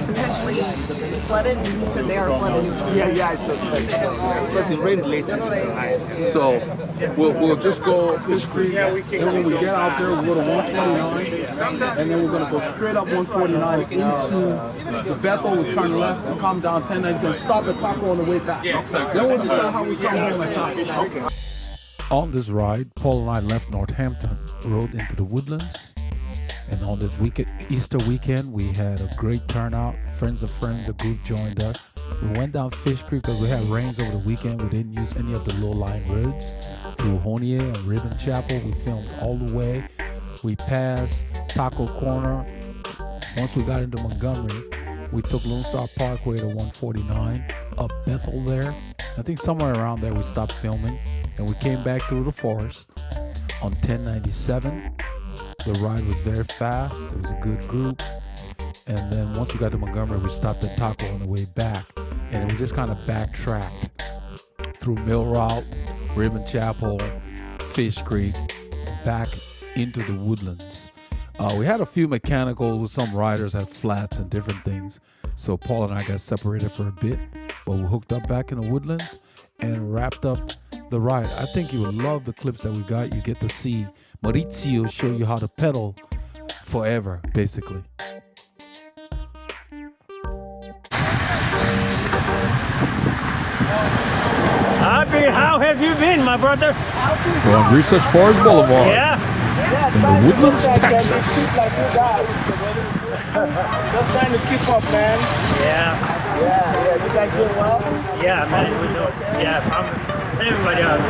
potentially flooded, and you said they are flooded. Yeah, I suspect so. Because it rained late into the night. So we'll just go Fishcreek. Then when we get out there, we'll go to 149. And then we're going to go straight up 149 into the Bethel. We'll turn left and come down 1090 and stop at Taco on the way back. Then we'll decide how we come home at Taco. Okay. On this ride, Paul and I left Northampton, rode into the Woodlands, and on this Easter weekend, we had a great turnout. Friends of friends, the group joined us. We went down Fishcreek because we had rains over the weekend. We didn't use any of the low-lying roads. Through Honia and Ribbon Chapel, we filmed all the way. We passed Taco Corner. Once we got into Montgomery, we took Lone Star Parkway to 149, up Bethel there. I think somewhere around there we stopped filming. And we came back through the forest on 1097. The ride was very fast. It was a good group. And then once we got to Montgomery, we stopped at Taco on the way back. And we just kind of backtracked through Mill Route, Ribbon Chapel, Fishcreek, back into the Woodlands. We had a few mechanicals with some riders had flats and different things. So Paul and I got separated for a bit. But we hooked up back in the Woodlands and wrapped up the ride. I think you will love the clips that we got. You get to see Maurizio show you how to pedal forever, basically. Happy, how have you been, my brother? We're on Research Forest Blvd. Yeah. In the Woodlands, Texas. Just trying to keep up, man. Yeah. You guys doing well? Yeah, man, we do. Yeah, everybody else. We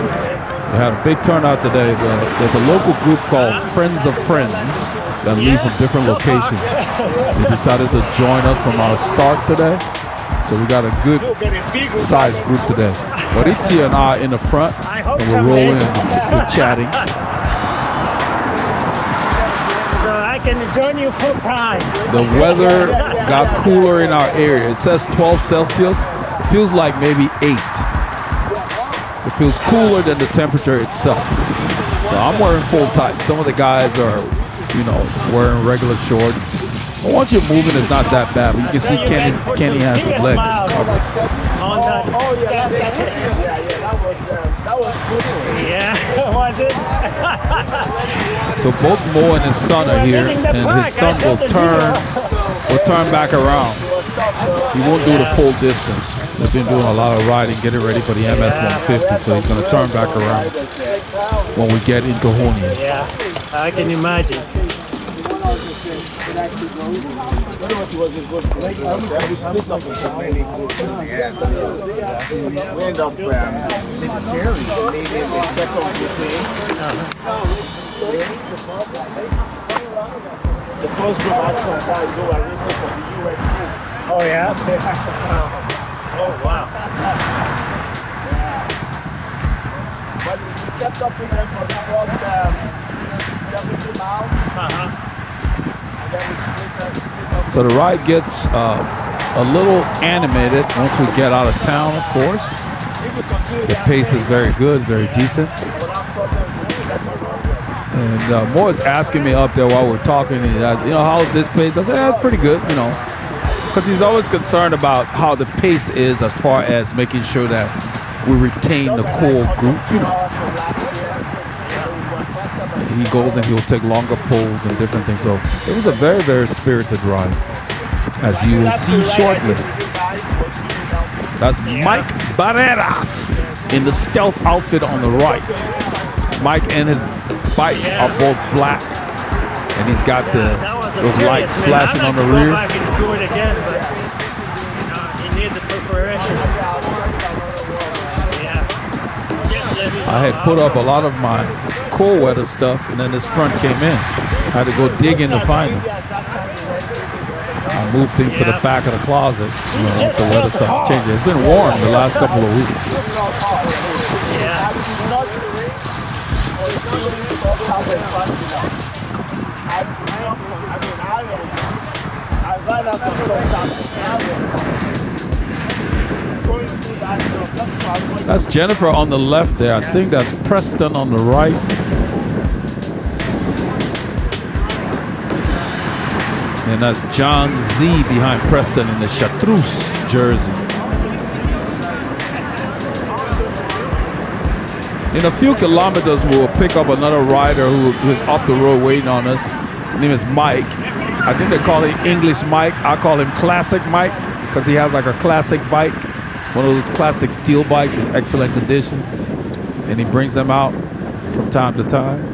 had a big turnout today. There's a local group called Friends of Friends that leave from different locations. They decided to join us from our start today. So we got a good sized group today. Maurizio and I in the front, and we're rolling and we're chatting. So I can join you full time. The weather got cooler in our area. It says 12 Celsius. It feels like maybe 8. It feels cooler than the temperature itself. So I'm wearing full tights. Some of the guys are, wearing regular shorts. But once you're moving, it's not that bad. But you can see Kenny has his legs covered. Yeah, was it? So both Mo and his son are here, and his son will turn back around. He won't do the full distance. They've been doing a lot of riding, getting ready for the MS 150, so he's going to turn back around when we get into Honia. Yeah, I can imagine. The first group I told guys go and racing for the US team. Oh, yeah? Oh, wow. But we kept up with them for the first 70 miles. And then we split up. So the ride gets a little animated once we get out of town, of course. The pace is very good, very decent. And Mo is asking me up there while we're talking, how's this pace? I said, that's pretty good, because he's always concerned about how the pace is as far as making sure that we retain the core group, He goes and he'll take longer pulls and different things. So it was a very, very spirited ride, as you will see shortly. That's Mike Barreras in the stealth outfit on the right. Mike and his bike are both black, and he's got those lights flashing on the rear. I can do it again, but you need the preparation. I had put up a lot of my cold weather stuff, and then this front came in. I had to go dig in to find them. I moved things to the back of the closet once the weather starts changing. It's been warm the last couple of weeks. That's Jennifer on the left there. I think that's Preston on the right. And that's John Z behind Preston in the Chartreuse jersey. In a few kilometers, we'll pick up another rider who's up the road waiting on us. His name is Mike. I think they call him English Mike. I call him Classic Mike because he has like a classic bike, one of those classic steel bikes in excellent condition. And he brings them out from time to time.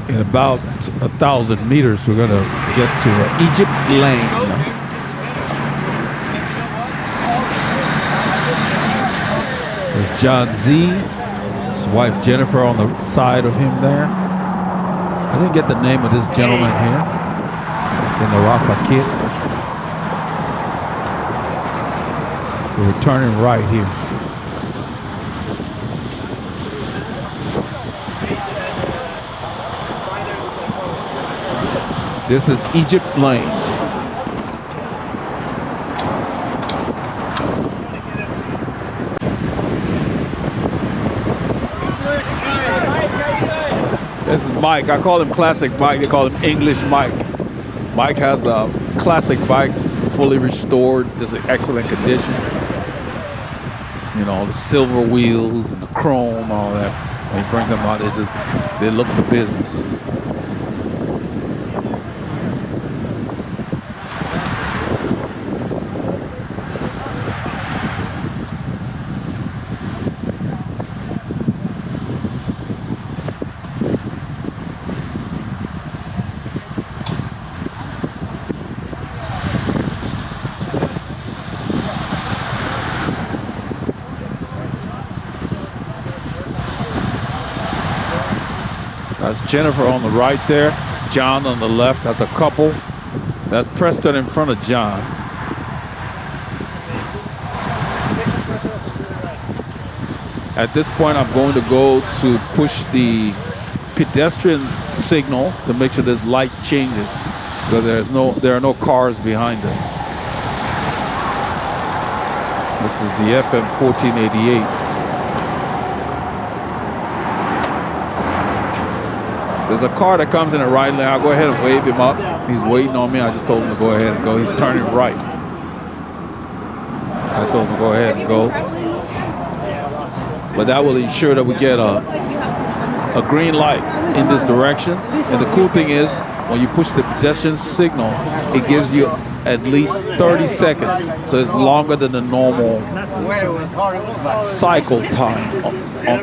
In about 1,000 meters, we're gonna get to Egypt Lane. There's John Z, his wife Jennifer on the side of him there. I didn't get the name of this gentleman here in the Rafa kit. We're turning right here. This is Egypt Lane. This is Mike. I call him Classic Mike. They call him English Mike. Mike has a classic bike, fully restored. Just in excellent condition. You know, the silver wheels and the chrome, all that. When he brings them out, they look the business. That's Jennifer on the right there. It's John on the left. That's a couple. That's Preston in front of John. At this point, I'm going to go to push the pedestrian signal to make sure this light changes, because there are no cars behind us. This is the FM 1488. There's a car that comes in the right lane. I'll go ahead and wave him up. He's waiting on me. I just told him to go ahead and go. He's turning right. I told him to go ahead and go. But that will ensure that we get a green light in this direction. And the cool thing is, when you push the pedestrian signal, it gives you at least 30 seconds. So it's longer than the normal cycle time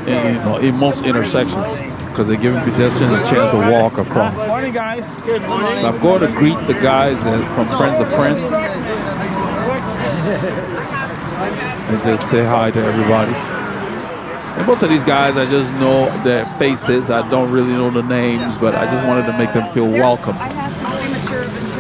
in most intersections, because they're giving pedestrians a chance to walk across. Good morning, guys. Good morning. So I'm going to greet the guys from Friends of Friends and just say hi to everybody. And most of these guys, I just know their faces. I don't really know the names, but I just wanted to make them feel welcome. I have some premature ventricular.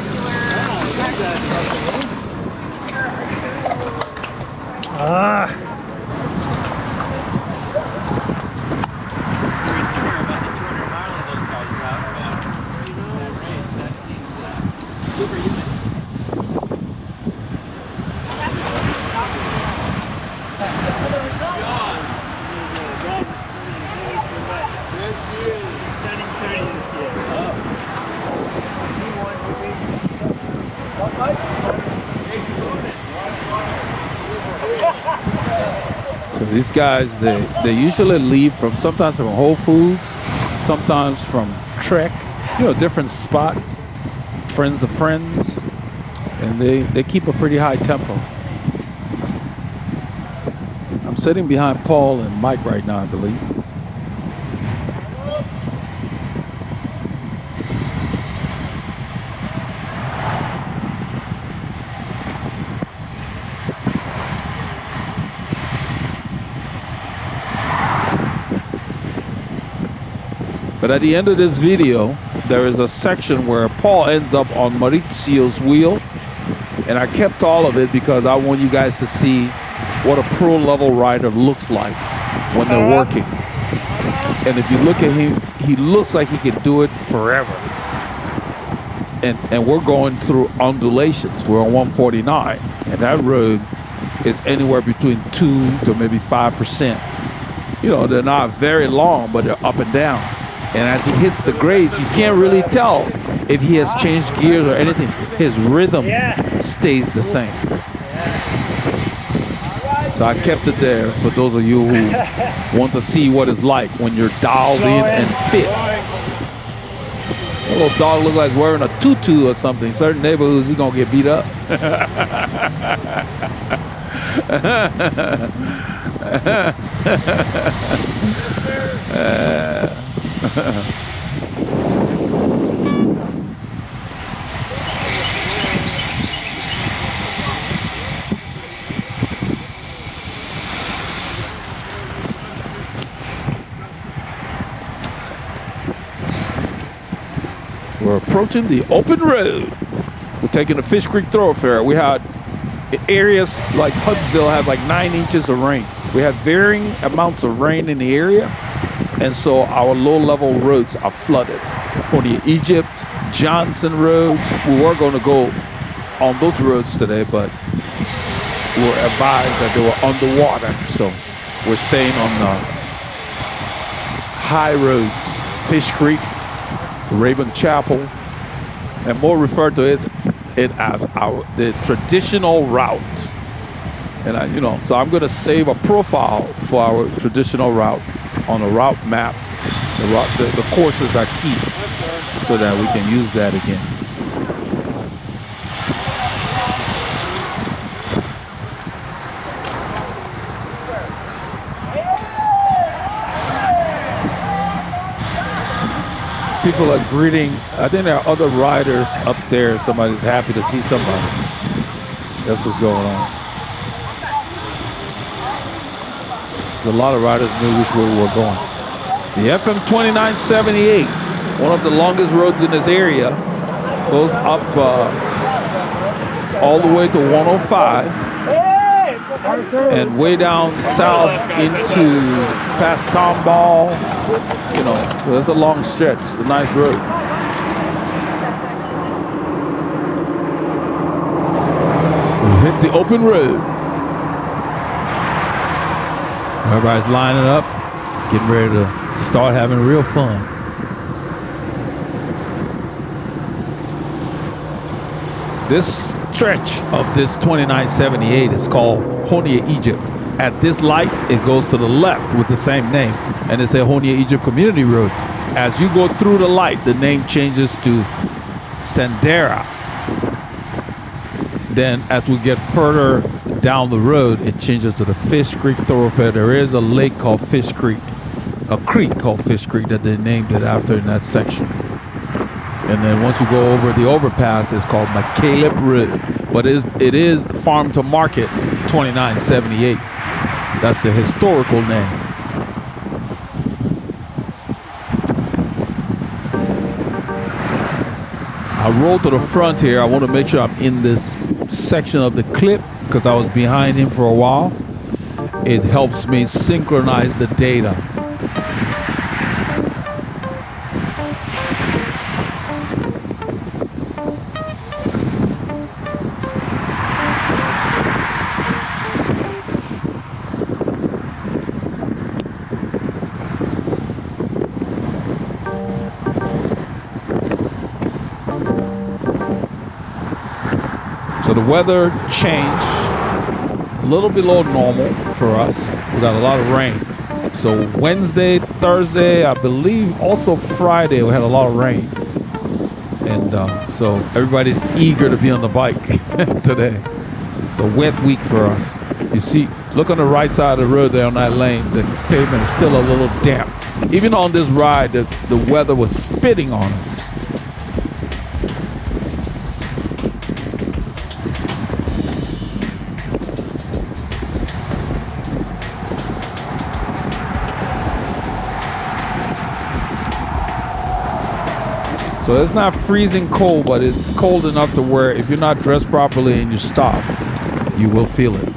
So these guys, they usually leave sometimes from Whole Foods, sometimes from Trek, different spots, Friends of Friends, and they keep a pretty high tempo. I'm sitting behind Paul and Mike right now, I believe. But at the end of this video, there is a section where Paul ends up on Maurizio's wheel. And I kept all of it because I want you guys to see what a pro level rider looks like when they're working. And if you look at him, he looks like he can do it forever. And we're going through undulations. We're on 149, and that road is anywhere between 2 to maybe 5%. You know, they're not very long, but they're up and down. And as he hits the grades, you can't really tell if he has changed gears or anything. His rhythm stays the same. So I kept it there for those of you who want to see what it's like when you're dialed in and fit. A little dog look like wearing a tutu or something. Certain neighborhoods, he's gonna get beat up. We're approaching the open road. We're taking the Fishcreek thoroughfare. We had areas like Huntsville has like 9 inches of rain. We have varying amounts of rain in the area, and so our low-level roads are flooded. On the Egypt, Johnson Road, we were going to go on those roads today, but we were advised that they were underwater, so we're staying on the high roads, Fishcreek, Rabon Chapel, and more referred to it as the traditional route. And so I'm going to save a profile for our traditional route on a route map. The courses I keep so that we can use that again. People are greeting. I think there are other riders up there. Somebody's happy to see somebody. That's what's going on. There's a lot of riders knew which way we were going. The FM 2978, one of the longest roads in this area, goes up all the way to 105 and way down south into past Tomball. It's a long stretch. It's a nice road. We hit the open road. Everybody's lining up, getting ready to start having real fun. This stretch of this 2978 is called Honia Egypt. At this light, it goes to the left with the same name, and it's a Honia Egypt Community Road. As you go through the light, the name changes to Sendera. Then as we get further down the road, it changes to the Fishcreek thoroughfare. There is a lake called Fishcreek, a creek called Fishcreek that they named it after in that section. And then once you go over the overpass, it's called McCaleb Road. But it is Farm to Market 2978. That's the historical name. I rolled to the front here. I want to make sure I'm in this section of the clip because I was behind him for a while. It helps me synchronize the data. So the weather changed a little below normal for us. We got a lot of rain. So Wednesday, Thursday, I believe also Friday, we had a lot of rain. And so everybody's eager to be on the bike today. It's a wet week for us. You see, look on the right side of the road there on that lane. The pavement is still a little damp. Even on this ride, the weather was spitting on us. So it's not freezing cold, but it's cold enough to where if you're not dressed properly and you stop, you will feel it.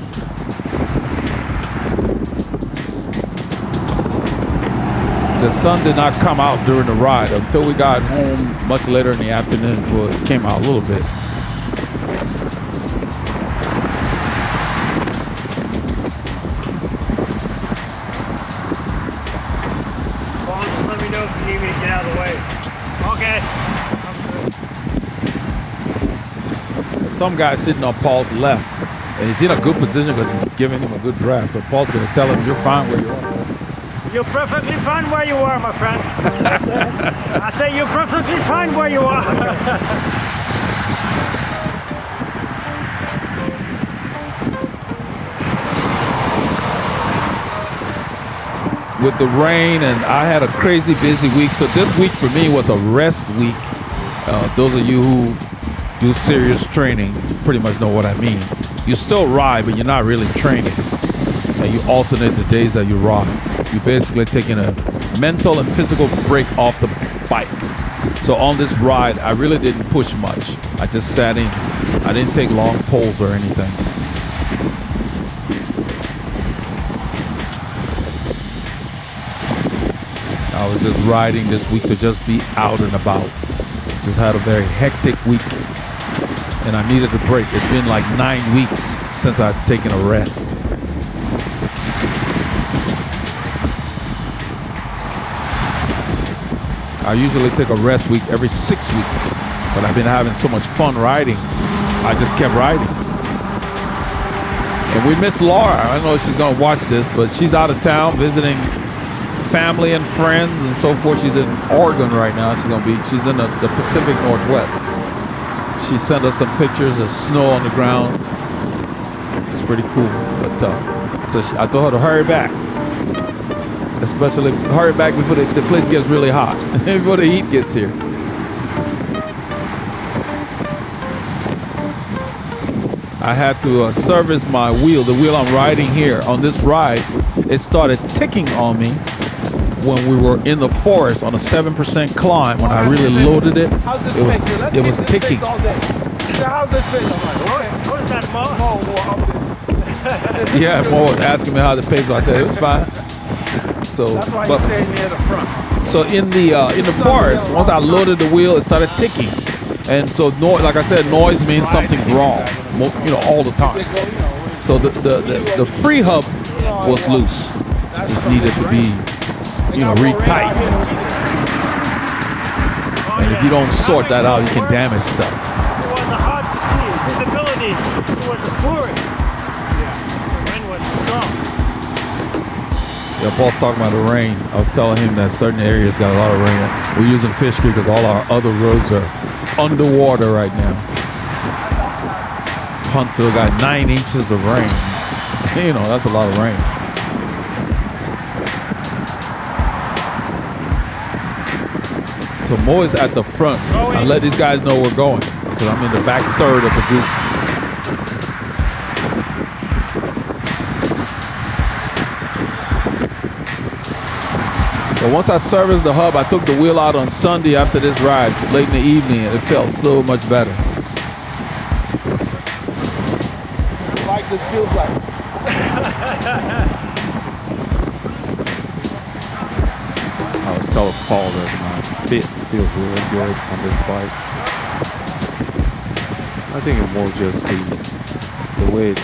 The sun did not come out during the ride until we got home much later in the afternoon before it came out a little bit. some guy sitting on Paul's left, and he's in a good position because he's giving him a good draft. So Paul's going to tell him, you're fine where you are. You're perfectly fine where you are, my friend. I say you're perfectly fine where you are. With the rain, and I had a crazy busy week. So this week for me was a rest week. Those of you who do serious training pretty much know what I mean. You still ride, but you're not really training. And you alternate the days that you ride. You're basically taking a mental and physical break off the bike. So on this ride, I really didn't push much. I just sat in. I didn't take long pulls or anything. I was just riding this week to just be out and about. Just had a very hectic week, and I needed a break. It's been like 9 weeks since I've taken a rest. I usually take a rest week every 6 weeks, but I've been having so much fun riding, I just kept riding. And we miss Laura. I don't know if she's gonna watch this, but she's out of town visiting family and friends and so forth. She's in Oregon right now. She's in the Pacific Northwest. She sent us some pictures of snow on the ground. It's pretty cool. But so I told her to hurry back. Especially hurry back before the place gets really hot, before the heat gets here. I had to service my wheel, the wheel I'm riding here. On this ride, it started ticking on me when we were in the forest on a 7% climb. When I really loaded it, it was ticking. How's this fit? What is that, Mo? Yeah, Mo was asking me how the pace was. I said it was fine. So, that's why you stayed near the front. So in the forest, once I loaded the wheel, it started ticking, and so like I said, noise means something's wrong, all the time. So the free hub was loose, just needed to be, retightened. And if you don't sort that out, you can damage stuff. It was hard to see visibility. It was pouring. The rain was strong. Yeah, Paul's talking about the rain. I was telling him that certain areas got a lot of rain. We're using Fishcreek because all our other roads are underwater right now. Huntsville got 9 inches of rain. That's a lot of rain. So Mo is at the front. I let these guys know we're going because I'm in the back third of the group. But once I serviced the hub, I took the wheel out on Sunday after this ride, late in the evening, and it felt so much better. Like this feels like. I was telling Paul that my fit feels really good on this bike. I think it's more just the way it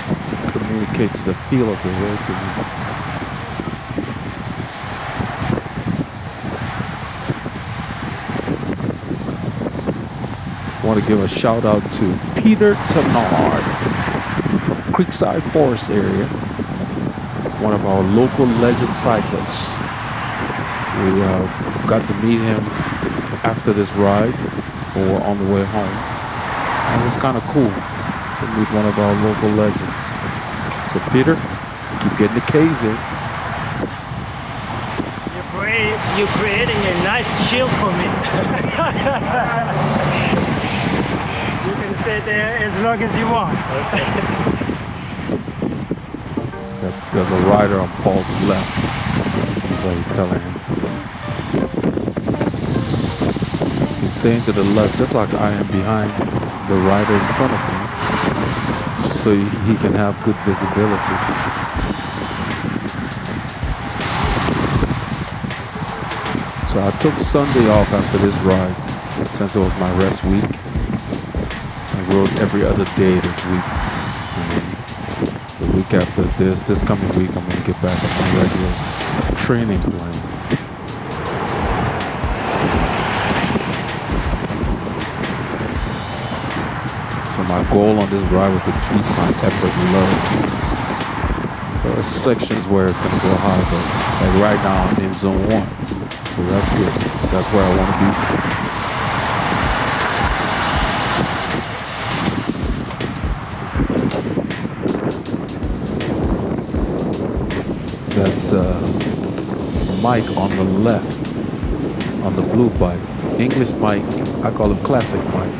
communicates the feel of the road to me. I want to give a shout out to Peter Tenard from Creekside Forest area, one of our local legend cyclists. We got to meet him after this ride when we were on the way home. And it was kind of cool to meet one of our local legends. So Peter, keep getting the K's in. You're creating a nice shield for me. You can stay there as long as you want. Okay. There's a rider on Paul's left. That's what he's telling him. He's staying to the left, just like I am behind the rider in front of me, so he can have good visibility. So I took Sunday off after this ride, since it was my rest week. I rode every other day this week. And the week after this coming week, I'm going to get back on my regular training plan. So my goal on this ride was to keep my effort low. There are sections where it's gonna go high, but like right now I'm in zone 1. So that's good. That's where I want to be. That's Mike on the left on the blue bike. English Mike, I call him Classic Mike.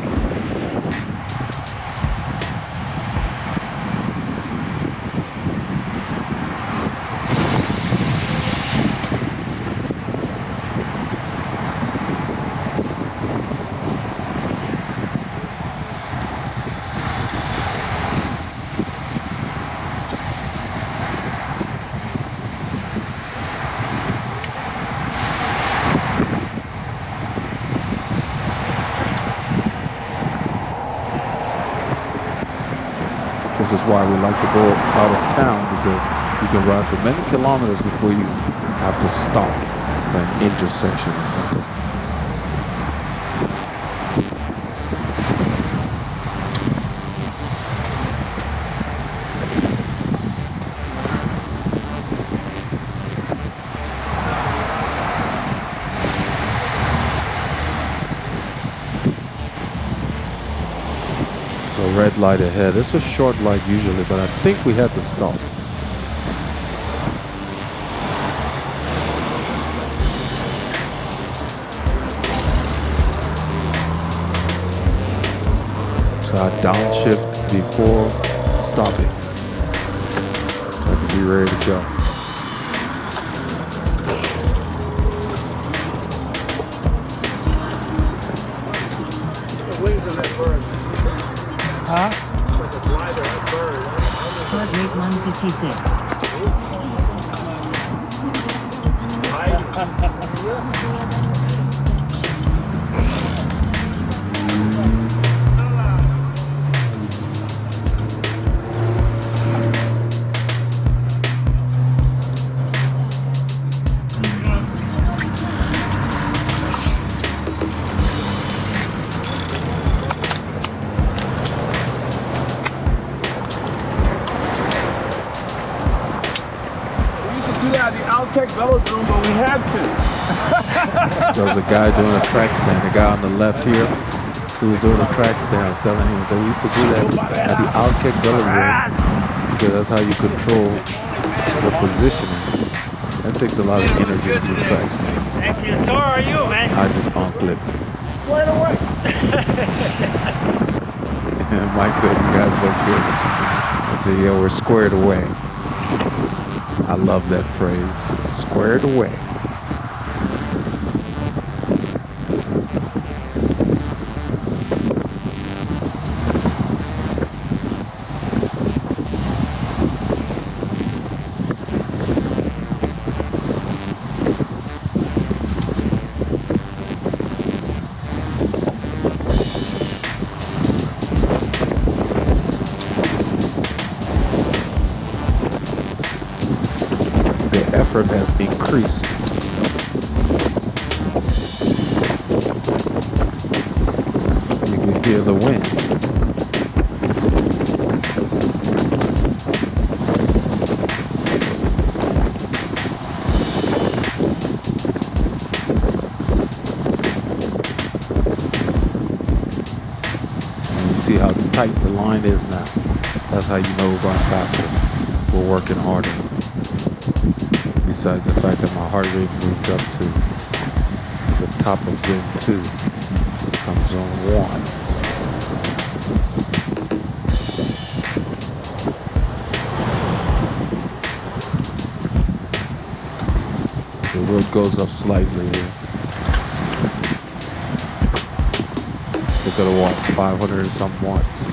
This is why we like to go out of town, because you can ride for many kilometers before you have to stop for an intersection or something. Red light ahead. It's a short light usually, but I think we had to stop. So I downshift before stopping, so I can be ready to go. Huh? Heart rate 156. Velodrome, but we had to. There was a guy doing a track stand. The guy on the left here, who was doing a track stand. I was telling him, so we used to do that at the Outkick Velodrome, because that's how you control the positioning. That takes a lot of energy to do track stands. Thank you. So are you, man? I just unclipped. Right away. And Mike said, "You guys look good." I said, "Yeah, we're squared away." I love that phrase, squared away. Has increased. You can hear the wind. And you see how tight the line is now. That's how you know we're going faster. We're working harder. Besides the fact that my heart rate moved up to the top of zone 2 from zone 1. The road goes up slightly here. Look at the watts, 500 and some watts.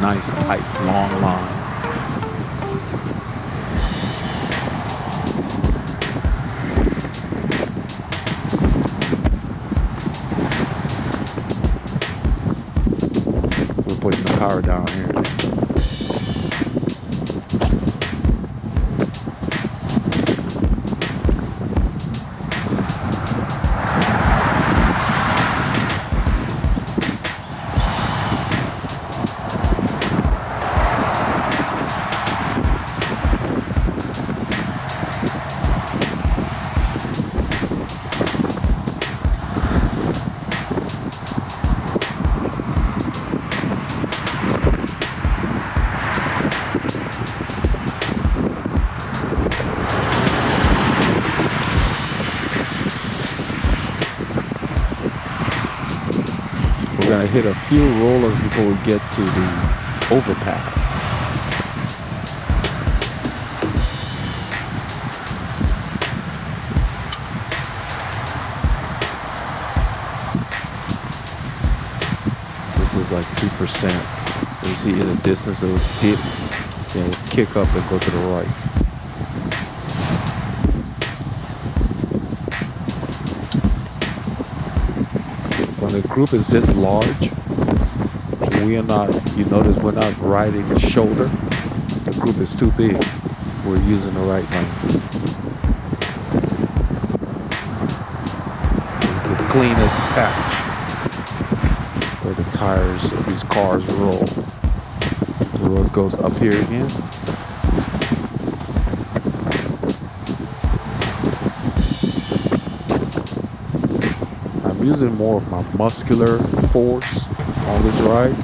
nice, tight, long line. We're putting the power down here. We're gonna hit a few rollers before we get to the overpass. This is like 2%. You see in the distance it will dip and kick up and go to the right. When the group is this large, we are not, you notice we're not riding the shoulder. The group is too big. We're using the right lane. This is the cleanest patch where the tires of these cars roll. The road goes up here again. I'm using more of my muscular force on this ride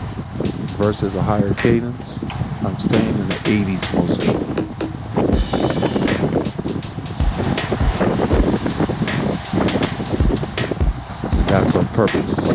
versus a higher cadence. I'm staying in the 80s mostly. And that's on purpose.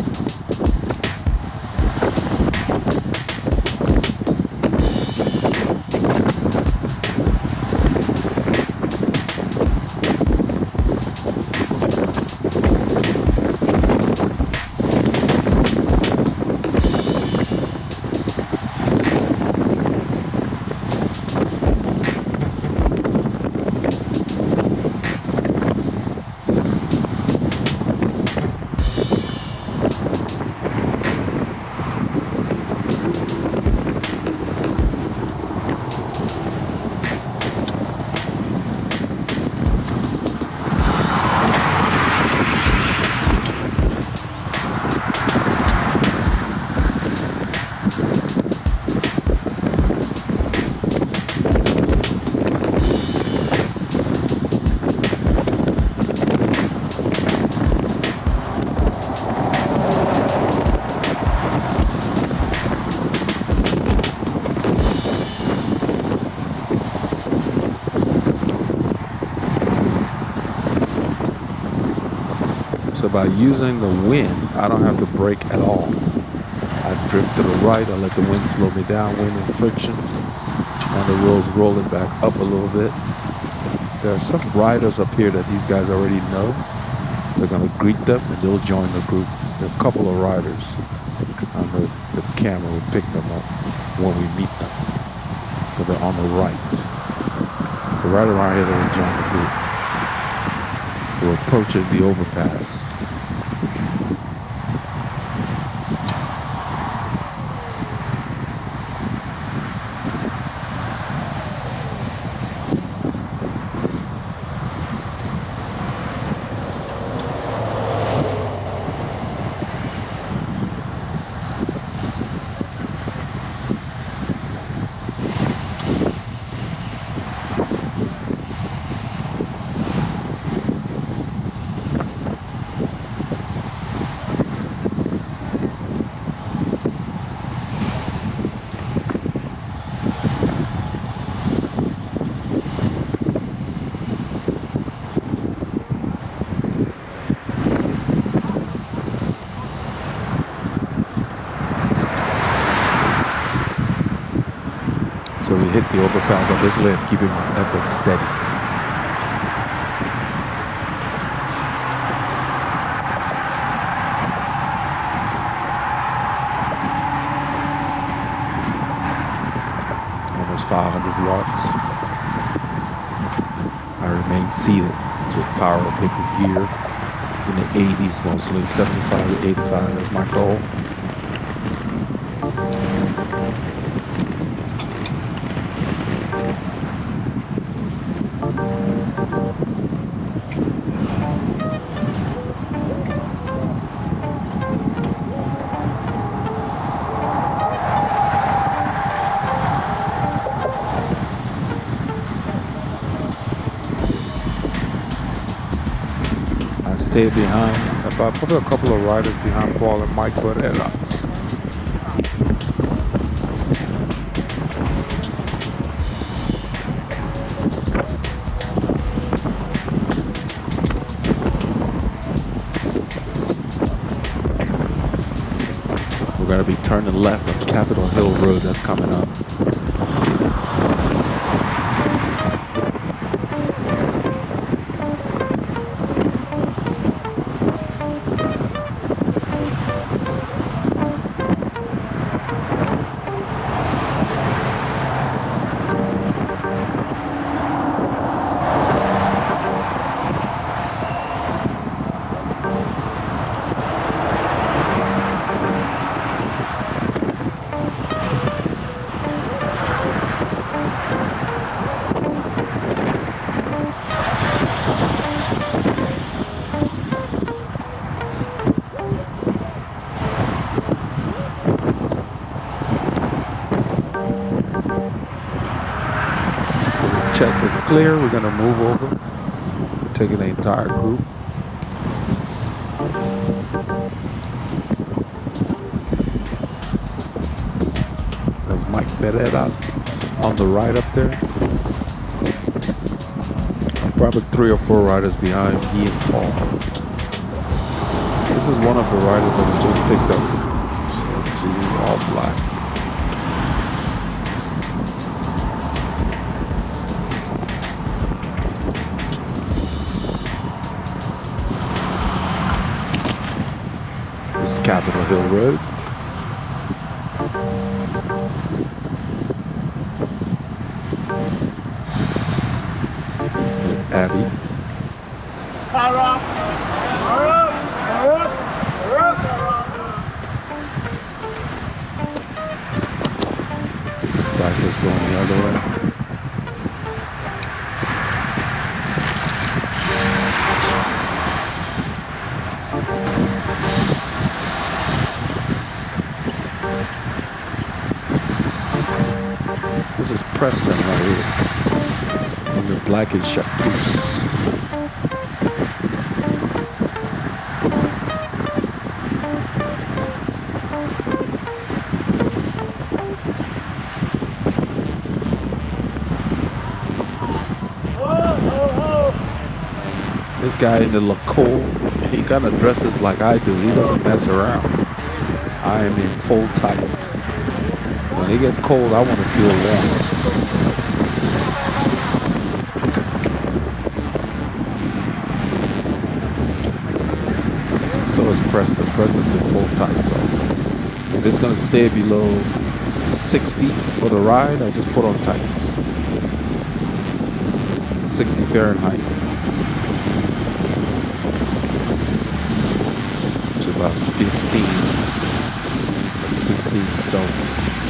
So by using the wind, I don't have to brake at all. I drift to the right, I let the wind slow me down, wind and friction, and the road's rolling back up a little bit. There are some riders up here that these guys already know. They're gonna greet them and they'll join the group. There are a couple of riders. I don't know if the camera will pick them up when we meet them, but they're on the right. So right around here, they'll join the group. We're approaching the overpass. So we hit the overpass on this lane, keeping my effort steady. 500 watts. I remain seated, just power picker gear in the 80s mostly, 75 to 85 is my goal. Stay behind, about probably a couple of riders behind Paul and Mike, but at us. We're going to be turning left on Capitol Hill Road that's coming up. Check is clear. We're going to move over, taking the entire group. There's Mike Beredas on the right up there. I'm probably 3 or 4 riders behind he and Paul. This is one of the riders that we just picked up. She's in all black. Capitol Hill Road. There's Abby. There's a cyclist going the other way. This is Preston right here in the black and chartreuse. This guy in the LaCour, he kind of dresses like I do. He doesn't mess around. I am in full tights. When it gets cold, I want to feel warm. So is Preston. Preston's in full tights also. If it's going to stay below 60 for the ride, I just put on tights. 60 Fahrenheit. Which is about 15 or 16 Celsius.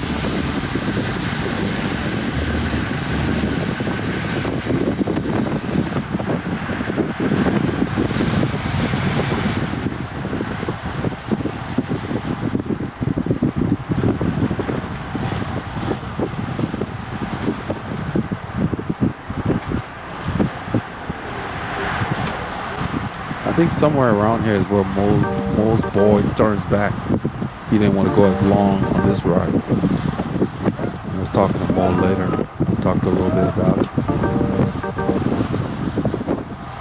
I think somewhere around here is where Mo's boy turns back. He didn't want to go as long on this ride. I was talking to Mo later. We talked a little bit about it.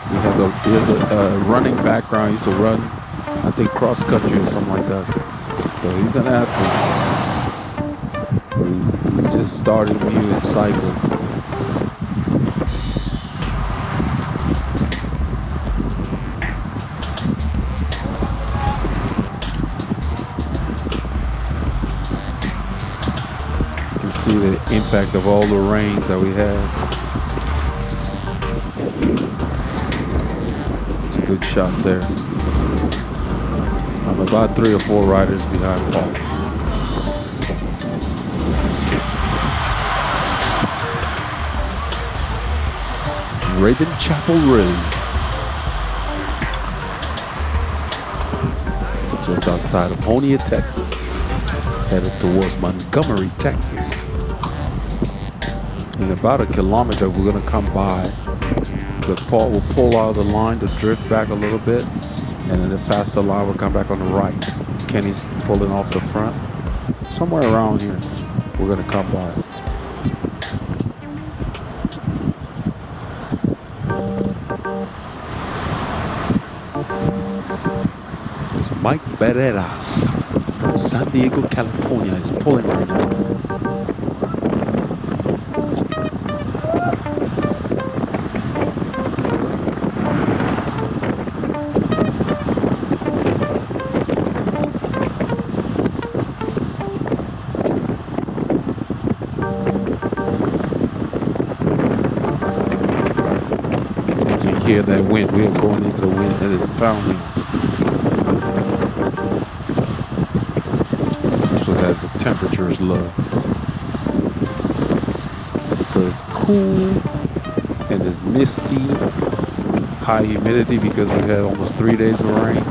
He has a running background. He used to run, I think, cross country or something like that. So he's an athlete. He's just starting new in cycling. See the impact of all the rains that we had. It's a good shot there. I'm about 3 or 4 riders behind Paul. Rabon Chapel Road. Just outside of Honia, Texas. Headed towards Montgomery, Texas. In about a kilometer, we're going to come by. The Paul will pull out of the line to drift back a little bit. And then the faster line will come back on the right. Kenny's pulling off the front. Somewhere around here, we're going to come by. It's Mike Barreras from San Diego, California. Is pulling right now. Hear that wind. We are going into the wind and it's poundings. This one has the temperatures low. So it's cool and it's misty, high humidity because we had almost 3 days of rain.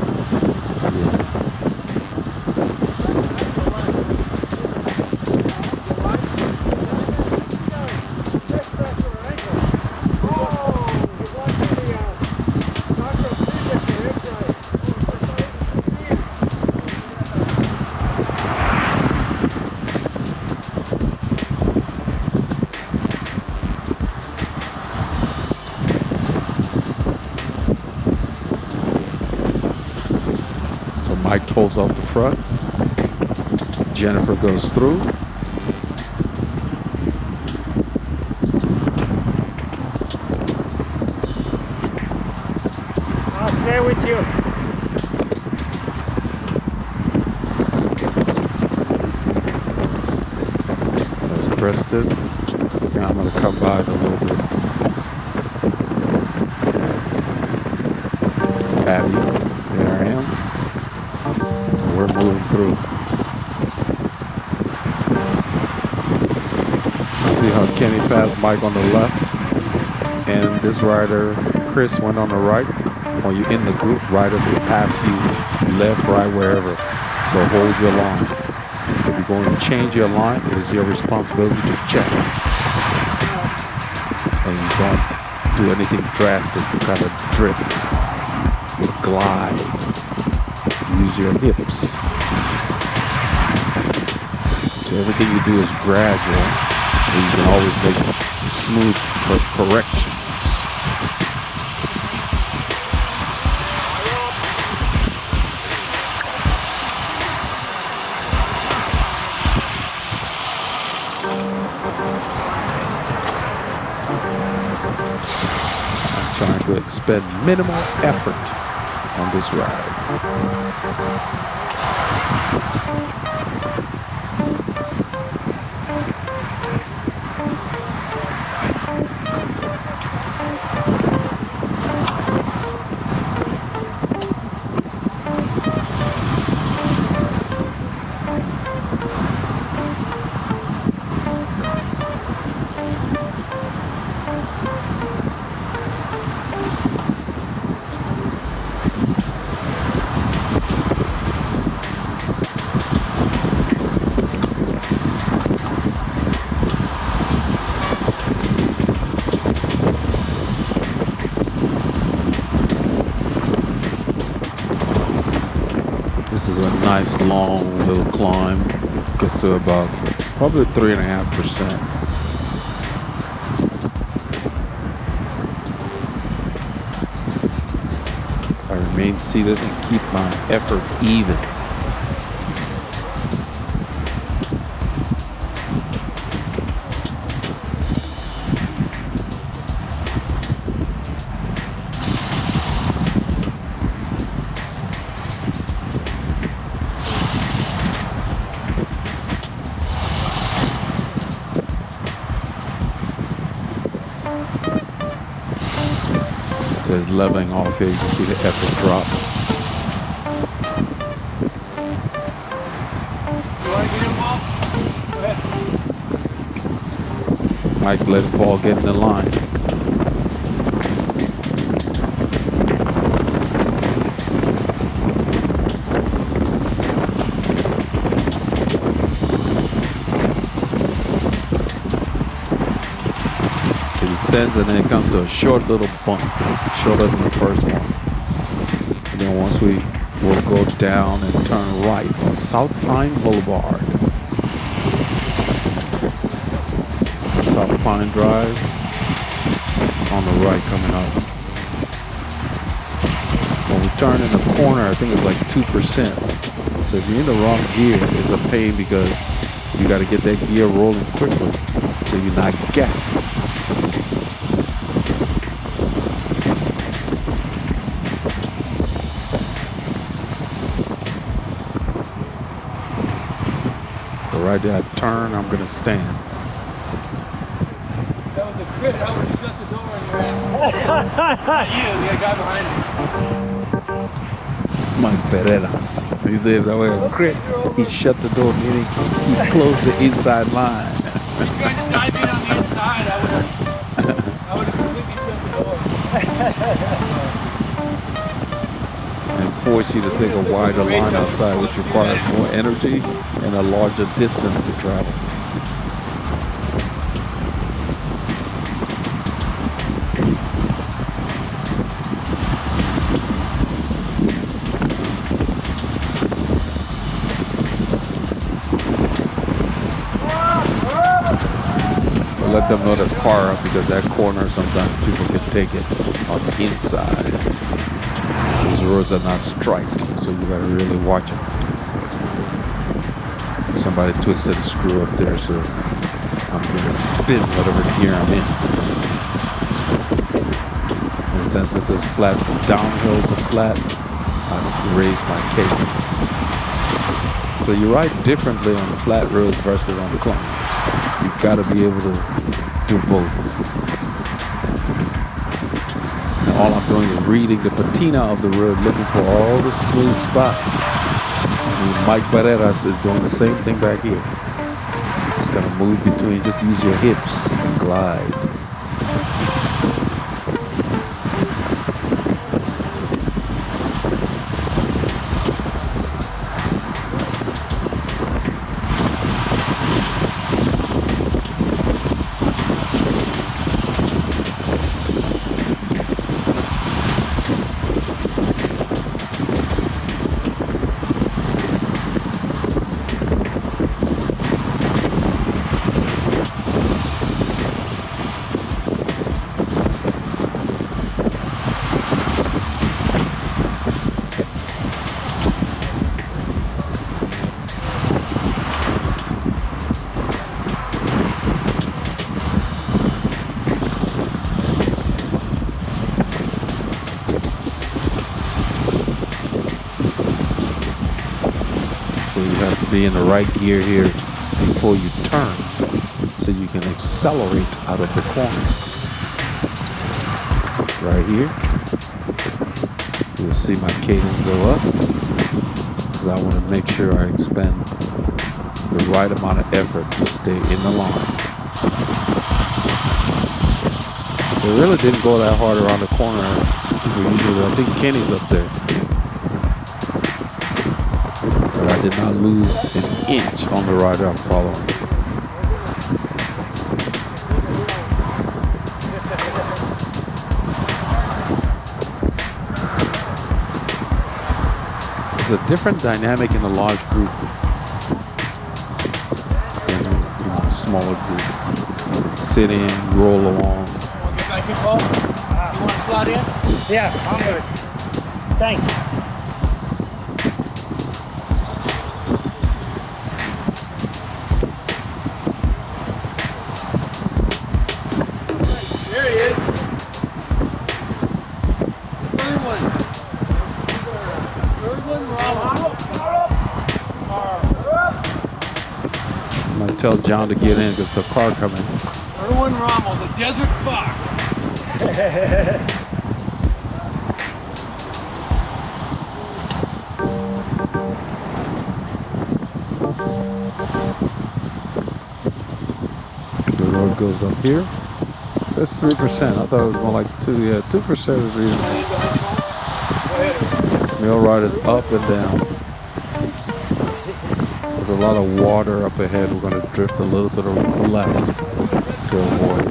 Mike pulls off the front. Jennifer goes through. I'll stay with you. That's Preston. Now I'm going to come by it a little bit. Abby, there I am. We're moving through. You see how Kenny passed Mike on the left, and this rider, Chris, went on the right. When you're in the group, riders can pass you left, right, wherever. So hold your line. If you're going to change your line, it is your responsibility to check. And you don't do anything drastic. You kind of drift or glide. Use your hips. So everything you do is gradual. And you can always make smooth corrections. I'm trying to expend minimal effort on this ride. Nice long little climb. Gets to about probably 3.5%. I remain seated and keep my effort even. leveling off here. You can see the effort drop. Mike's letting Paul get in the line. Descends and then it comes to a short little bump, shorter than the first one. And then once we'll go down and turn right on South Pine Boulevard. South Pine Drive. It's on the right coming up. When we turn in the corner, I think it's like 2%. So if you're in the wrong gear, it's a pain because you got to get that gear rolling quickly so you're not gapped. Right there, I turn, I'm gonna stand. That was a crit. I would have shut the door and ran. You, the guy behind me. Mike Pereras. He said that way a crit. He shut the door, meaning he closed the inside line. If you tried to dive in on the inside, I would have completely shut the door. And force you to take a wider line outside, which requires more energy and a larger distance to travel. We'll let them know there's car up because that corner sometimes people can take it on the inside. These roads are not striped, so you gotta really watch it. Somebody twisted a screw up there, so I'm gonna spin whatever gear I'm in. And since this is flat from downhill to flat, I raise my cadence. So you ride differently on the flat roads versus on the climbs. You've got to be able to do both. And all I'm doing is reading the patina of the road, looking for all the smooth spots. And Mike Barreras is doing the same thing back here. Just gotta move between, just use your hips and glide. Be in the right gear here before you turn so you can accelerate out of the corner. Right here, you'll see my cadence go up because I want to make sure I expend the right amount of effort to stay in the line. It really didn't go that hard around the corner. Usually, I think Kenny's up there. But I did not lose an inch on the rider I'm following. There's a different dynamic in a large group than in a smaller group. Sit in, roll along. You want to slide in? Yeah, I'm good. Thanks. There he is. Third one. Third one, I'm going to tell John to get in because there's a car coming. Third one, Rommel, the Desert Fox. goes up here. So that's 3%. I thought it was more like 2. Yeah, 2% is reasonable. Mill riders up and down. There's a lot of water up ahead. We're going to drift a little to the left to avoid.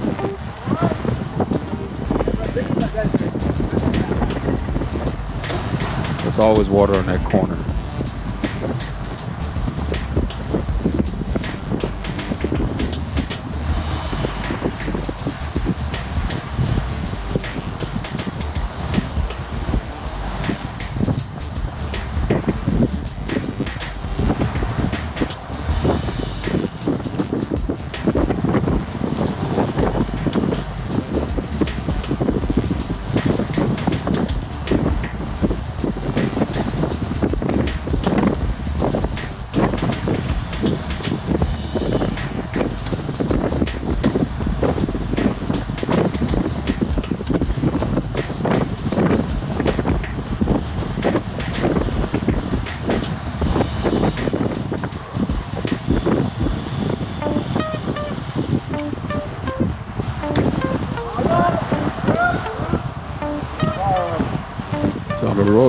There's always water on that corner.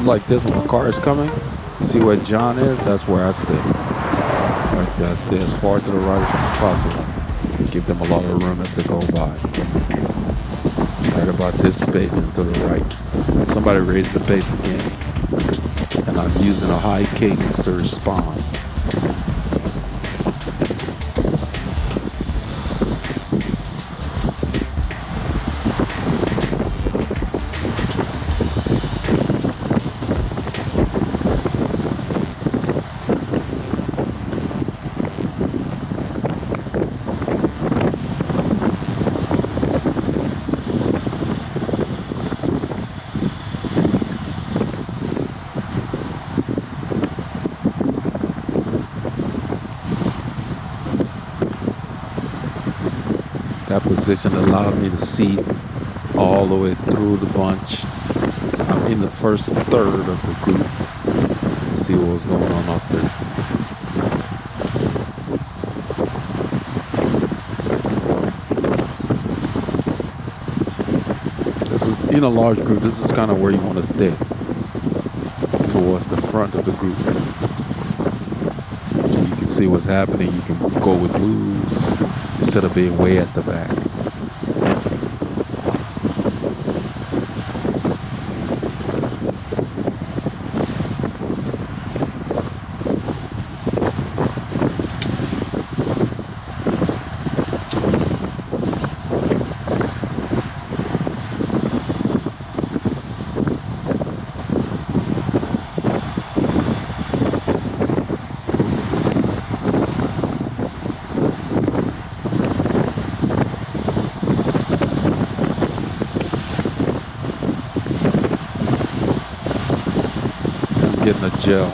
Like this, when a car is coming, you see where John is, that's where I stay. Right there, I stay as far to the right as possible. Give them a lot of room as they go by. Right about this space and to the right. Somebody raised the bass again. And I'm using a high cadence to respond. That position allowed me to see all the way through the bunch. I'm in the first third of the group. See what was going on up there. This is in a large group. This is kind of where you want to stay, towards the front of the group, so you can see what's happening. You can go with moves instead of being way at the back. Getting a gel.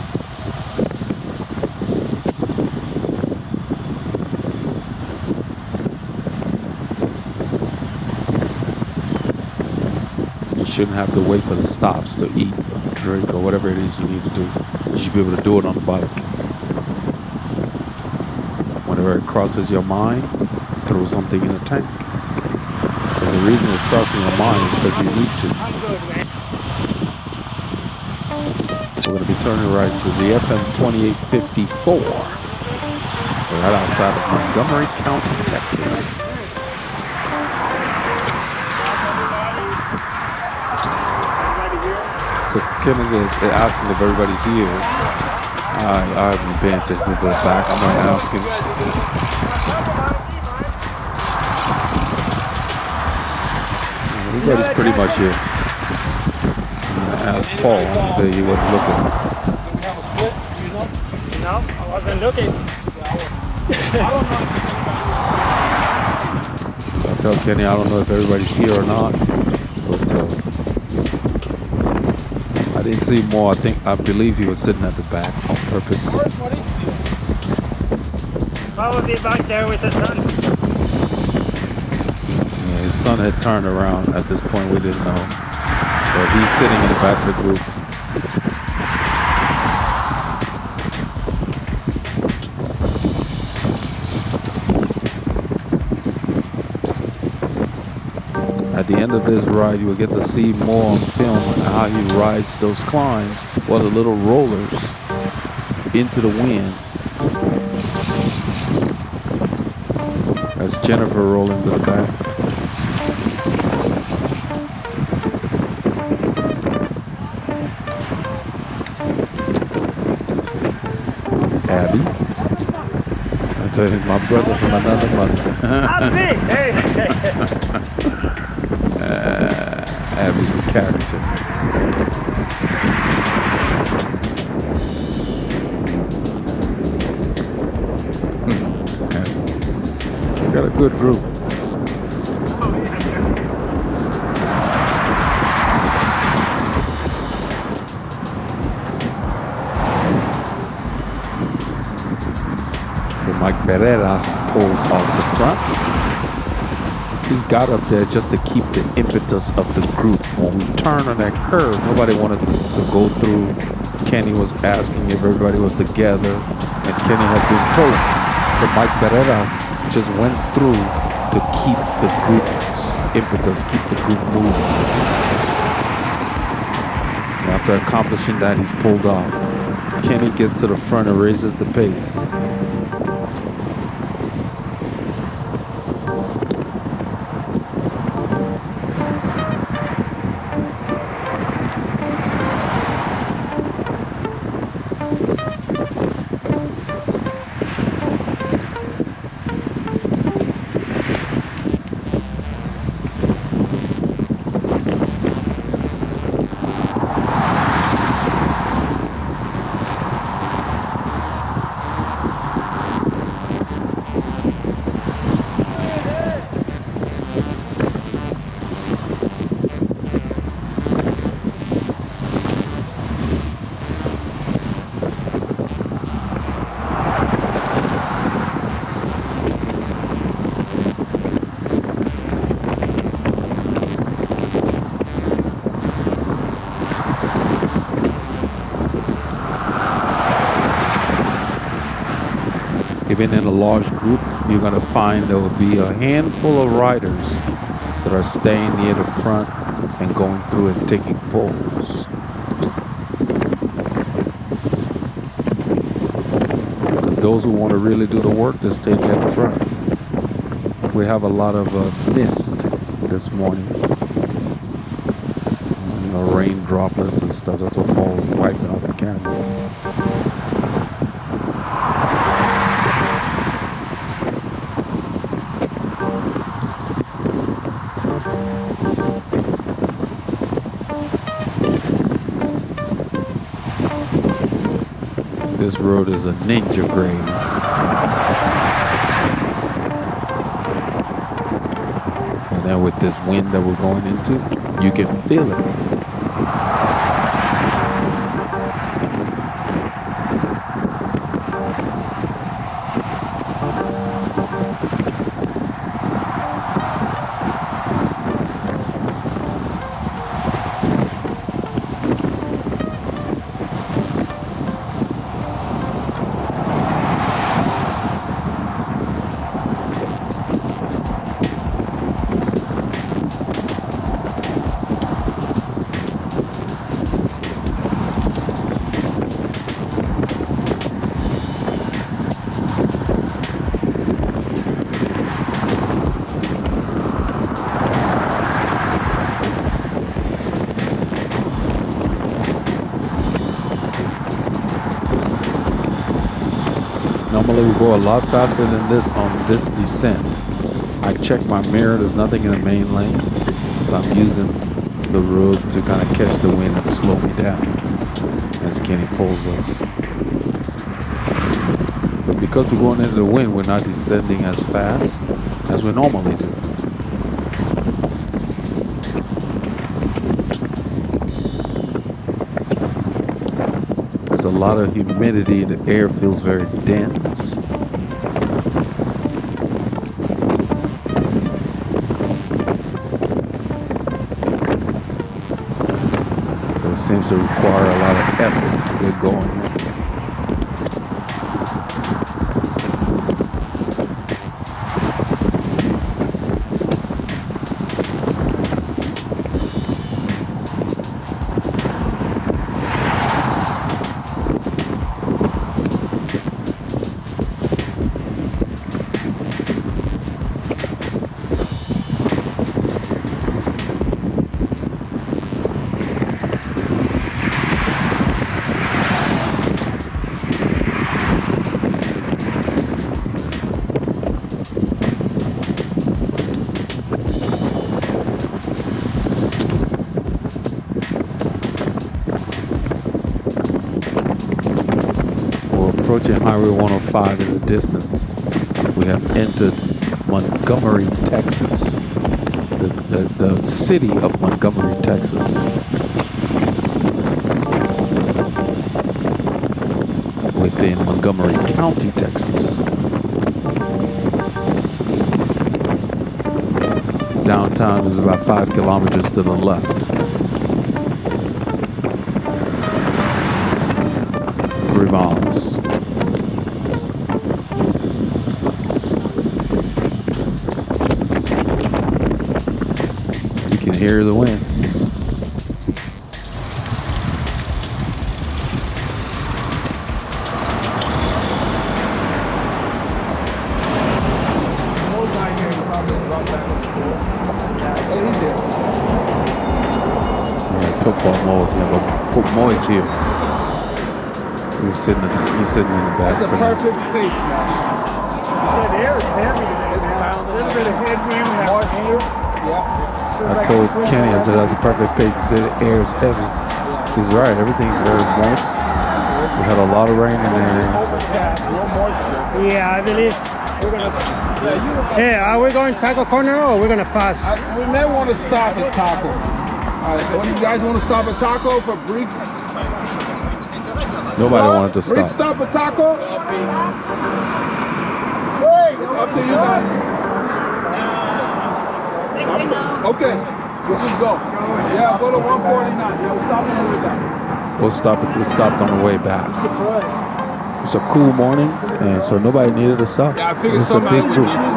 You shouldn't have to wait for the stops to eat or drink or whatever it is you need to do. You should be able to do it on the bike. Whenever it crosses your mind, throw something in the tank. Because the reason it's crossing your mind is because you need to. We're going to be turning right to the FM 2854. We're right outside of Montgomery County, Texas. So Kim is asking if everybody's here. I haven't been to the back. I'm going to ask him. Everybody's pretty much here. Ask Paul, he said he wasn't looking. No, I wasn't looking. So I tell Kenny, I don't know if everybody's here or not, but I didn't see more. I believe he was sitting at the back on purpose. Probably back there with the sun. Yeah, his son had turned around at this point. We didn't know. But he's sitting in the back of the group. at the end of this ride, you will get to see more on film on how he rides those climbs, or the little rollers into the wind. That's Jennifer rolling to the back. That's Abby. I tell you, my brother from another mother. Abby's a character. We got a good group. So Mike Pereira's pulls off the front. He got up there just to keep the impetus of the group. When we turned on that curve, nobody wanted to go through. Kenny was asking if everybody was together, and Kenny had been pulling. So Mike Pereira's just went through to keep the group's impetus, keep the group moving. And after accomplishing that, he's pulled off. Kenny gets to the front and raises the pace. Even in a large group, you're going to find there will be a handful of riders that are staying near the front and going through and taking pulls. Because those who want to really do the work, they stay near the front. We have a lot of mist this morning. You know, rain droplets and stuff. That's what Paul was wiping off the camera. This road is a ninja grade. And then with this wind that we're going into, you can feel it. Normally we go a lot faster than this on this descent. I check my mirror, there's nothing in the main lanes, so I'm using the road to kind of catch the wind and slow me down as Kenny pulls us. But because we're going into the wind, we're not descending as fast as we normally do. There's a lot of humidity, the air feels very dense. It seems to require a lot of effort to get going. approaching Highway 105 in the distance. We have entered Montgomery, Texas. The city of Montgomery, Texas. Within Montgomery County, Texas. Downtown is about 5 kilometers to the left. 3 miles. You can hear the wind. Topo Mo's here, but Mo is here. He's sitting in the back. That's a perfect pace, man. Yeah, the air is heavy today. A little bit of headwind. We have air. Yeah. I told Kenny, I said that's a perfect pace. He said the air is heavy. He's right. Everything's very moist. We had a lot of rain in there. Overcast, no moisture. Yeah, I believe we're gonna. Hey, are we going taco corner or we're gonna pass? We may want to stop at Taco. All right, so you guys want to stop at Taco for a brief? Nobody wanted to Brief stop. stop at Taco? It's up to you guys. Okay, let's just go. Yeah, go to 149. Yeah, we'll stop on the way back. We stopped on the way back. It's a cool morning, and so nobody needed to stop. Yeah, I figured it's a big somebody would group. need to.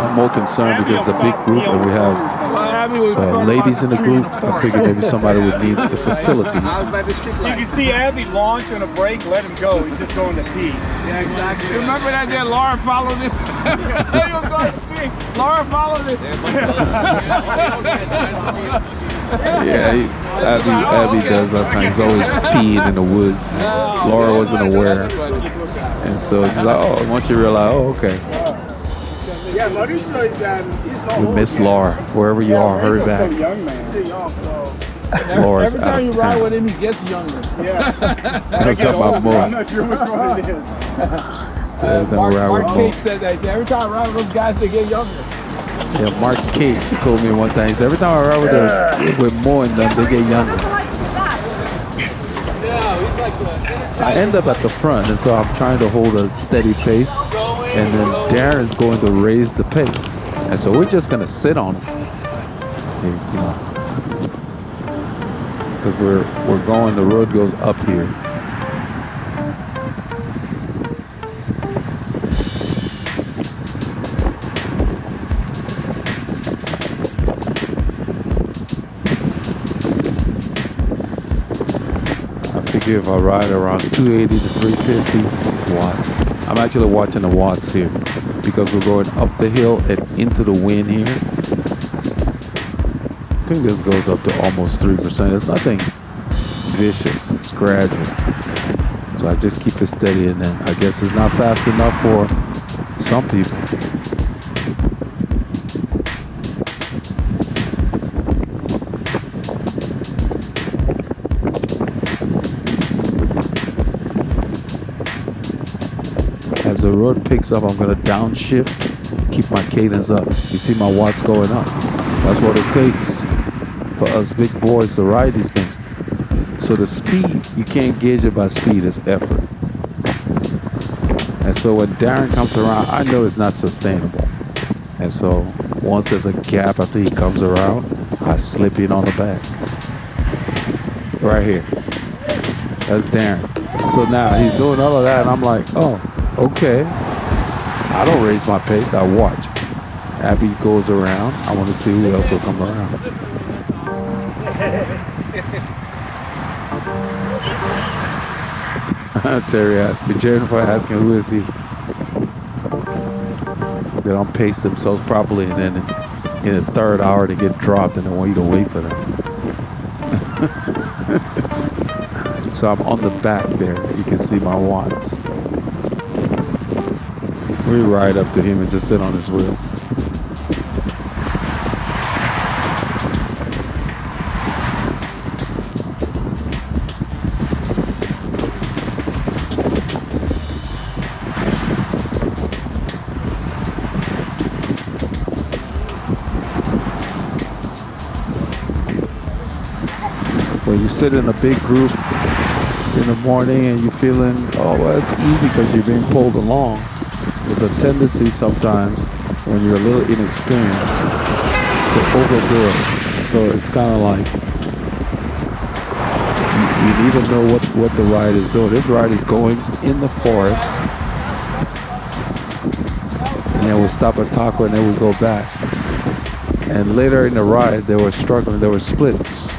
I'm more concerned because it's a big group and we have ladies in the group. I figured maybe somebody would need the facilities. You can see Abby launch on a break, let him go. He's just going to pee. Yeah, exactly. Remember that day Laura followed him? He was going to pee. Laura followed him. Yeah, Abby does that thing. He's always peeing in the woods. Laura wasn't aware. And so she's like, oh, once you realize, oh, okay. Yeah, Maurizio is We miss Laura. Wherever you are, hurry back. He's a young man. He's young, so. Laura's Every out time of you ride town. with him, he gets younger. Yeah. I'm talking about Mo. I'm not sure which one it is. So every time we ride Mark with Kate Mo. said that. Every time I ride with those guys, they get younger. Yeah, Mark Kate told me one time. He said every time I ride with Mo and them, they get younger. I end up at the front, and so I'm trying to hold a steady pace, and then Darren's going to raise the pace, and so we're just gonna sit on him, you know, because we're going. The road goes up here. If I ride around 280 to 350 watts. I'm actually watching the watts here because we're going up the hill and into the wind here. I think this goes up to almost 3%. It's nothing vicious, it's gradual. So I just keep it steady, and then I guess it's not fast enough for some people. As the road picks up, I'm going to downshift, keep my cadence up. You see my watts going up. That's what it takes for us big boys to ride these things. So the speed, you can't gauge it by speed, it's effort. And so when Darren comes around, I know it's not sustainable. And so once there's a gap after he comes around, I slip in on the back. Right here. That's Darren. So now he's doing all of that, and I'm like, oh, okay. I don't raise my pace, I watch. Abby goes around. I want to see who else will come around. Terry asked me, Jennifer asking who is he? They don't pace themselves properly, and then in the third hour they get dropped, and they want you to wait for them. So I'm on the back there. You can see my watts. We ride up to him and just sit on his wheel. sit in a big group in the morning and you're feeling, oh, well, it's easy because you're being pulled along. There's a tendency sometimes when you're a little inexperienced to overdo it. So it's kind of like you need to know what the ride is doing. This ride is going in the forest, and then we'll stop at Taco and then we'll go back. And later in the ride, they were struggling. There were splits.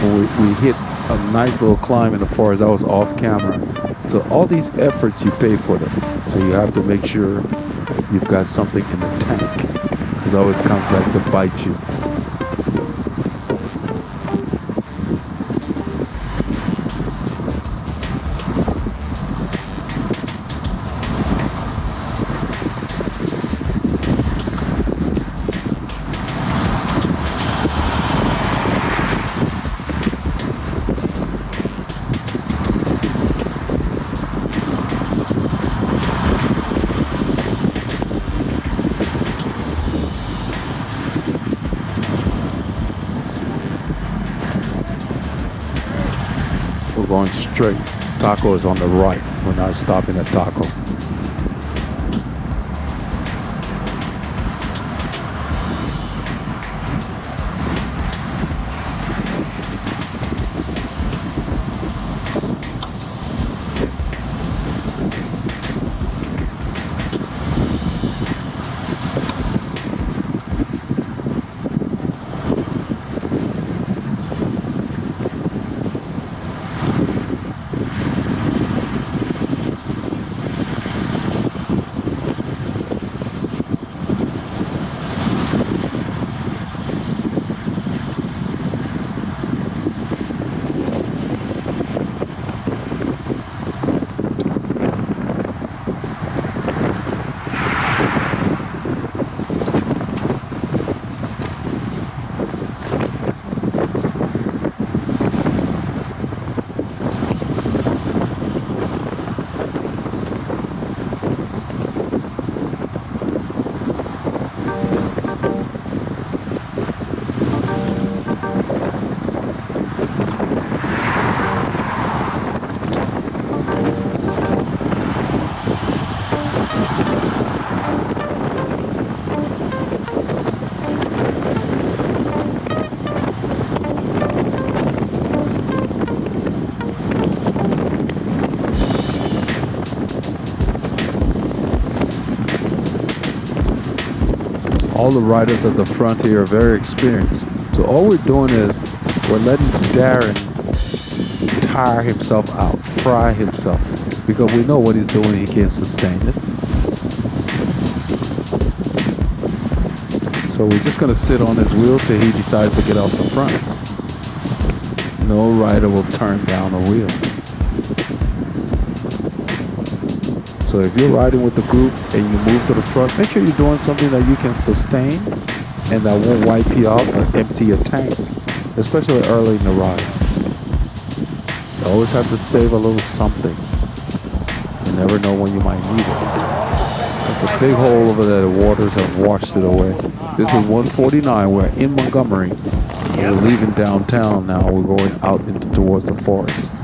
We hit a nice little climb in the forest. That was off camera. So all these efforts, you pay for them. So you have to make sure you've got something in the tank. It always comes back to bite you. Going straight. Taco is on the right. We're not stopping at Taco. All the riders at the front here are very experienced. So all we're doing is we're letting Darren tire himself out, fry himself, because we know what he's doing, he can't sustain it. So we're just gonna sit on his wheel till he decides to get off the front. No rider will turn down a wheel. So if you're riding with the group and you move to the front, make sure you're doing something that you can sustain and that won't wipe you out or empty your tank, especially early in the ride. You always have to save a little something. You never know when you might need it. There's a big hole over there. The waters have washed it away. This is 149. We're in Montgomery. We're leaving downtown now. We're going out towards the forest.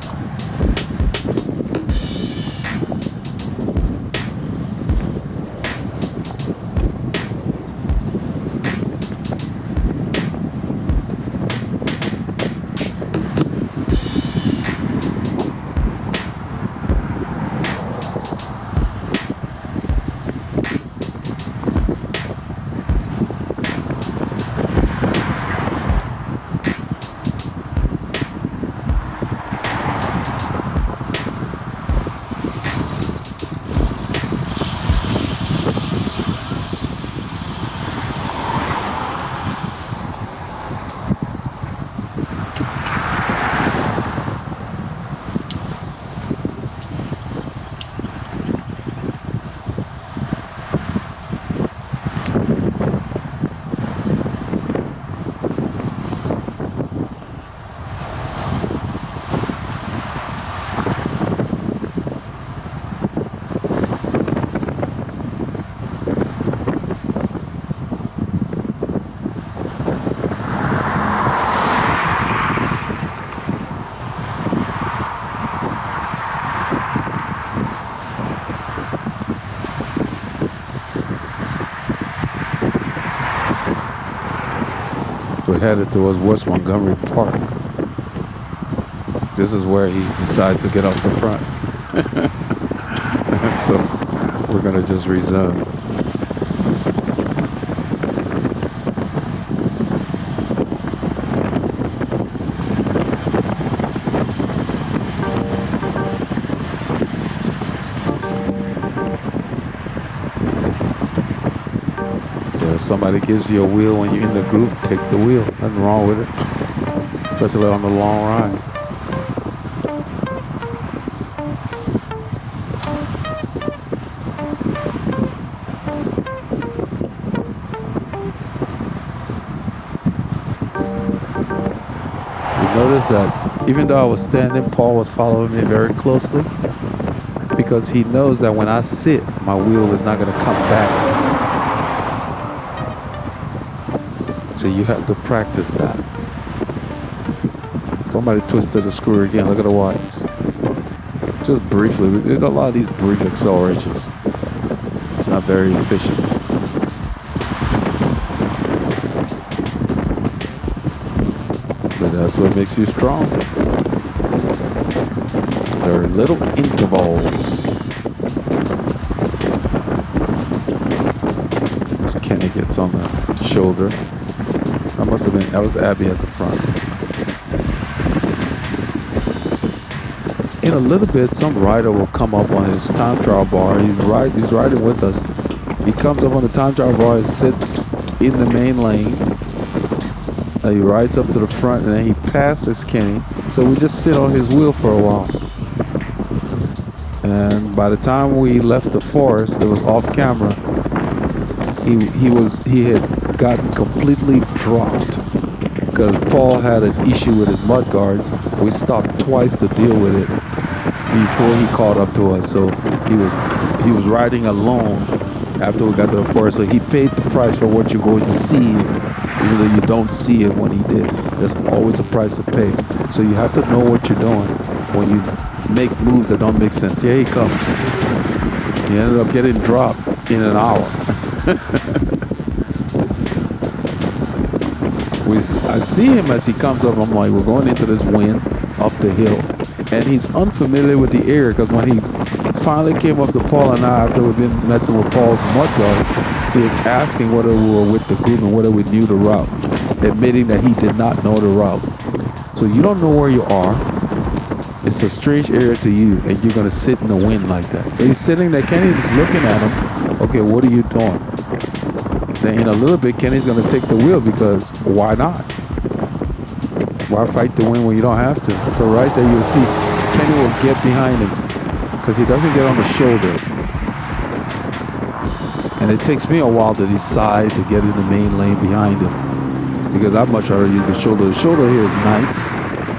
we're headed towards West Montgomery Park. This is where he decides to get off the front. So we're gonna just resume. So if somebody gives you a wheel when you're in the group, take the wheel. Nothing wrong with it, especially on the long ride. Notice that even though I was standing, Paul was following me very closely because he knows that when I sit, my wheel is not going to come back. So you have to practice that. Somebody twisted the screw again. Look at the whites. Just briefly. We got a lot of these brief accelerations. It's not very efficient. But that's what makes you strong. There are little intervals. As Kenny gets on the shoulder. That was Abby at the front. In a little bit, some rider will come up on his time trial bar. He's riding with us. He comes up on the time trial bar and sits in the main lane. He rides up to the front and then he passes Kenny. So we just sit on his wheel for a while. And by the time we left the forest, it was off camera. He had gotten completely dropped because Paul had an issue with his mud guards. We stopped twice to deal with it before he caught up to us. So he was riding alone after we got to the forest. So he paid the price for what you're going to see, even though you don't see it when he did. There's always a price to pay. So you have to know what you're doing when you make moves that don't make sense. Here he comes. He ended up getting dropped in an hour. I see him as he comes up. I'm like, we're going into this wind up the hill. And he's unfamiliar with the area because when he finally came up to Paul and I, after we've been messing with Paul's mud guards, he was asking whether we were with the group and whether we knew the route, admitting that he did not know the route. So you don't know where you are. It's a strange area to you, and you're going to sit in the wind like that. So he's sitting there. Kenny's looking at him. Okay, what are you doing? Then in a little bit, Kenny's going to take the wheel because why not? Why fight the wind when you don't have to? So right there, you'll see Kenny will get behind him because he doesn't get on the shoulder. And it takes me a while to decide to get in the main lane behind him because I'd much rather use the shoulder. The shoulder here is nice,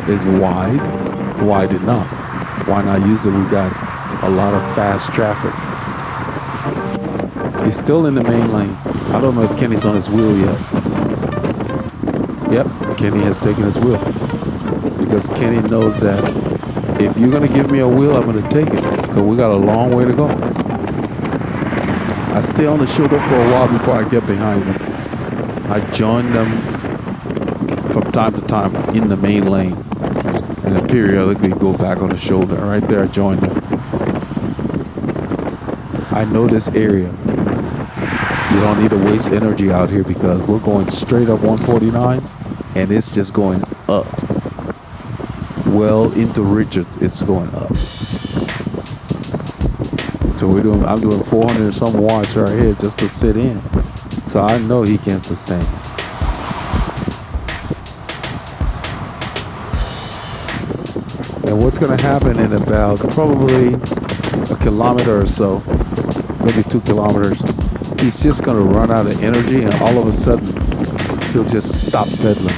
is wide enough. Why not use it? We got a lot of fast traffic. He's still in the main lane. I don't know if Kenny's on his wheel yet. Yep, Kenny has taken his wheel because Kenny knows that if you're going to give me a wheel, I'm going to take it because we got a long way to go. I stay on the shoulder for a while before I get behind them. I join them from time to time in the main lane and then periodically go back on the shoulder. Right there, I join them. I know this area. You don't need to waste energy out here because we're going straight up 149 and it's just going up. Well into Richards, it's going up. So I'm doing 400 some watts right here just to sit in. So I know he can sustain. And what's going to happen in about probably a kilometer or so, maybe 2 kilometers, he's just going to run out of energy and all of a sudden he'll just stop pedaling.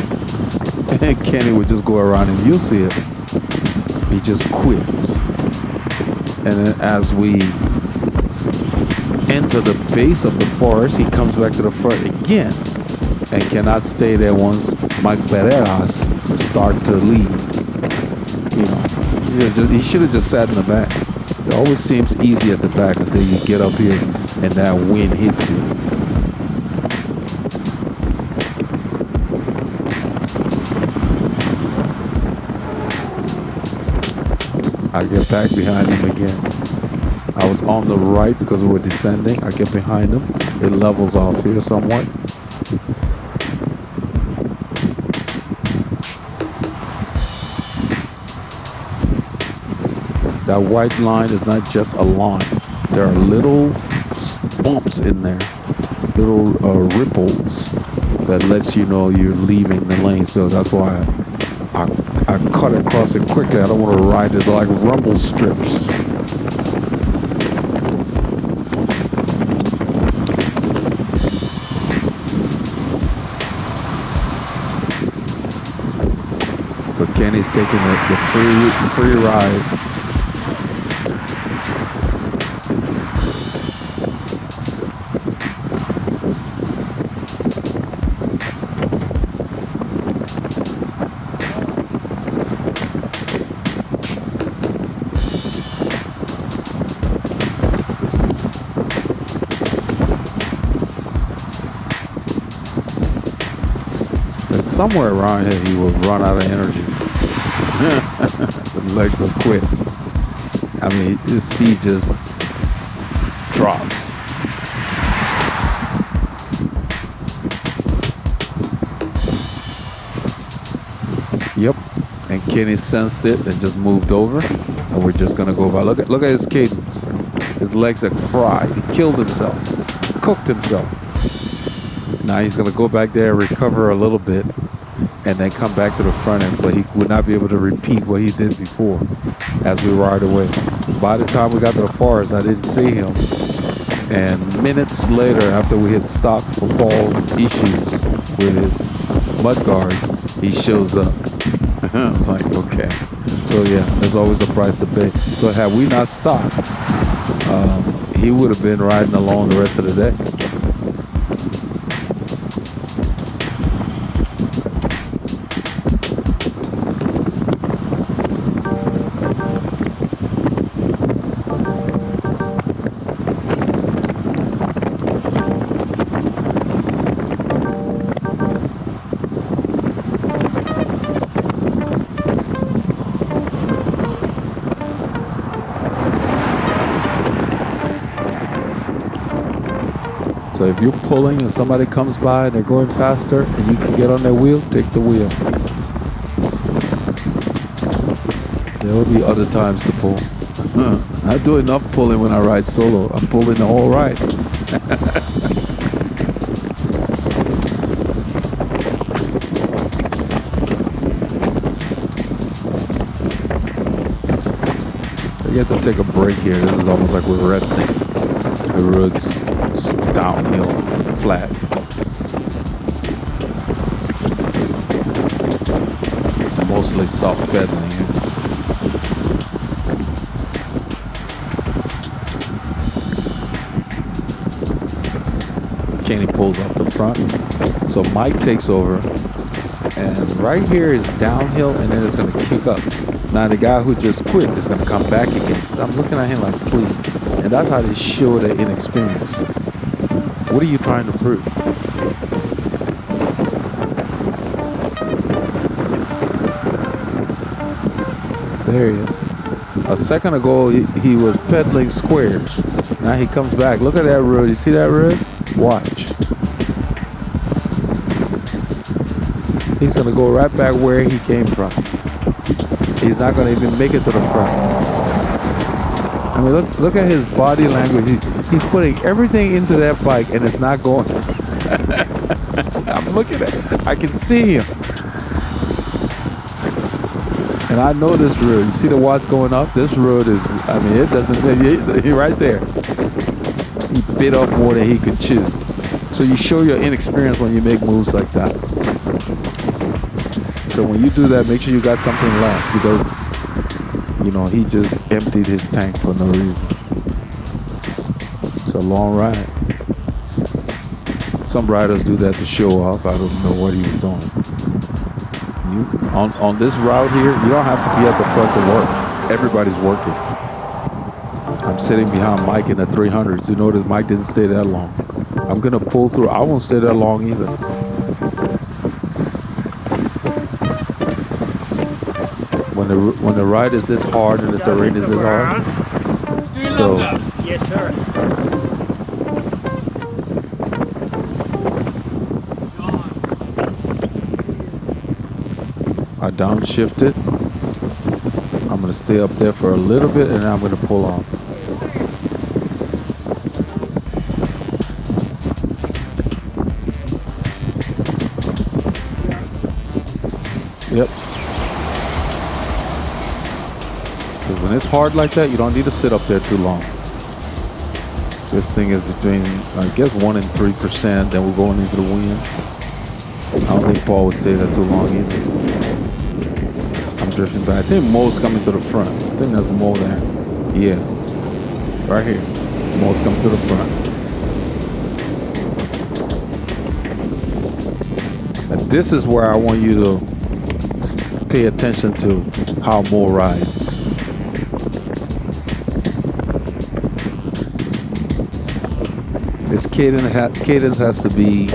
And Kenny would just go around and you'll see it. He just quits. And then as we enter the base of the forest, he comes back to the front again and cannot stay there once Mike Pereira's start to lead. You know, he should have just sat in the back. It always seems easy at the back until you get up here and that wind hits you. I get back behind him again. I was on the right because we were descending. I get behind him. It levels off here somewhat. That white line is not just a line. There are little bumps in there, little ripples that lets you know you're leaving the lane. So that's why I cut across it quickly. I don't want to ride it like rumble strips. So Kenny's taking the free ride. Somewhere around here he will run out of energy. The legs will quit. I mean, his speed just drops. Yep. And Kenny sensed it and just moved over. And we're just gonna go over. Look at his cadence. His legs are fried. He killed himself. Cooked himself. Now he's gonna go back there, recover a little bit, and then come back to the front end, but he would not be able to repeat what he did before as we ride away. By the time we got to the forest, I didn't see him. And minutes later, after we had stopped for Paul's issues with his mud guard, he shows up. It's like, okay. So yeah, there's always a price to pay. So had we not stopped, he would have been riding along the rest of the day. So if you're pulling and somebody comes by and they're going faster and you can get on their wheel, take the wheel. There will be other times to pull. I do enough pulling when I ride solo. I'm pulling the whole ride. We have to take a break here. This is almost like we're resting. The road's downhill, flat. Mostly soft pedaling. Kenny pulls off the front. So Mike takes over. And right here is downhill and then it's going to kick up. Now the guy who just quit is going to come back again. I'm looking at him like, please. And that's how they show their inexperience. What are you trying to prove? There he is. A second ago, he was pedaling squares. Now he comes back. Look at that road. You see that road? Watch. He's going to go right back where he came from. He's not going to even make it to the front. I mean, look at his body language. He's putting everything into that bike, and it's not going. I'm looking at it. I can see him. And I know this road. You see the watts going up? This road is, I mean, it doesn't, he right there. He bit off more than he could chew. So you show your inexperience when you make moves like that. So when you do that, make sure you got something left, because, you know, he just emptied his tank for no reason. It's a long ride. Some riders do that to show off. I don't know what he was doing. On this route here, you don't have to be at the front to work. Everybody's working. I'm sitting behind Mike in the 300s. You notice Mike didn't stay that long. I'm going to pull through. I won't stay that long either. when the ride is this hard and the terrain is this hard. So Yes, sir. I downshifted. I'm gonna stay up there for a little bit and then I'm gonna pull off. Yep. Because when it's hard like that, you don't need to sit up there too long. This thing is between, I guess, 1% and 3%. Then we're going into the wind. I don't think Paul would stay there too long either. I'm drifting back. I think Mo's coming to the front. I think that's Mo there. Yeah. Right here. Mo's coming to the front. And this is where I want you to pay attention to how Mo rides. His cadence has to be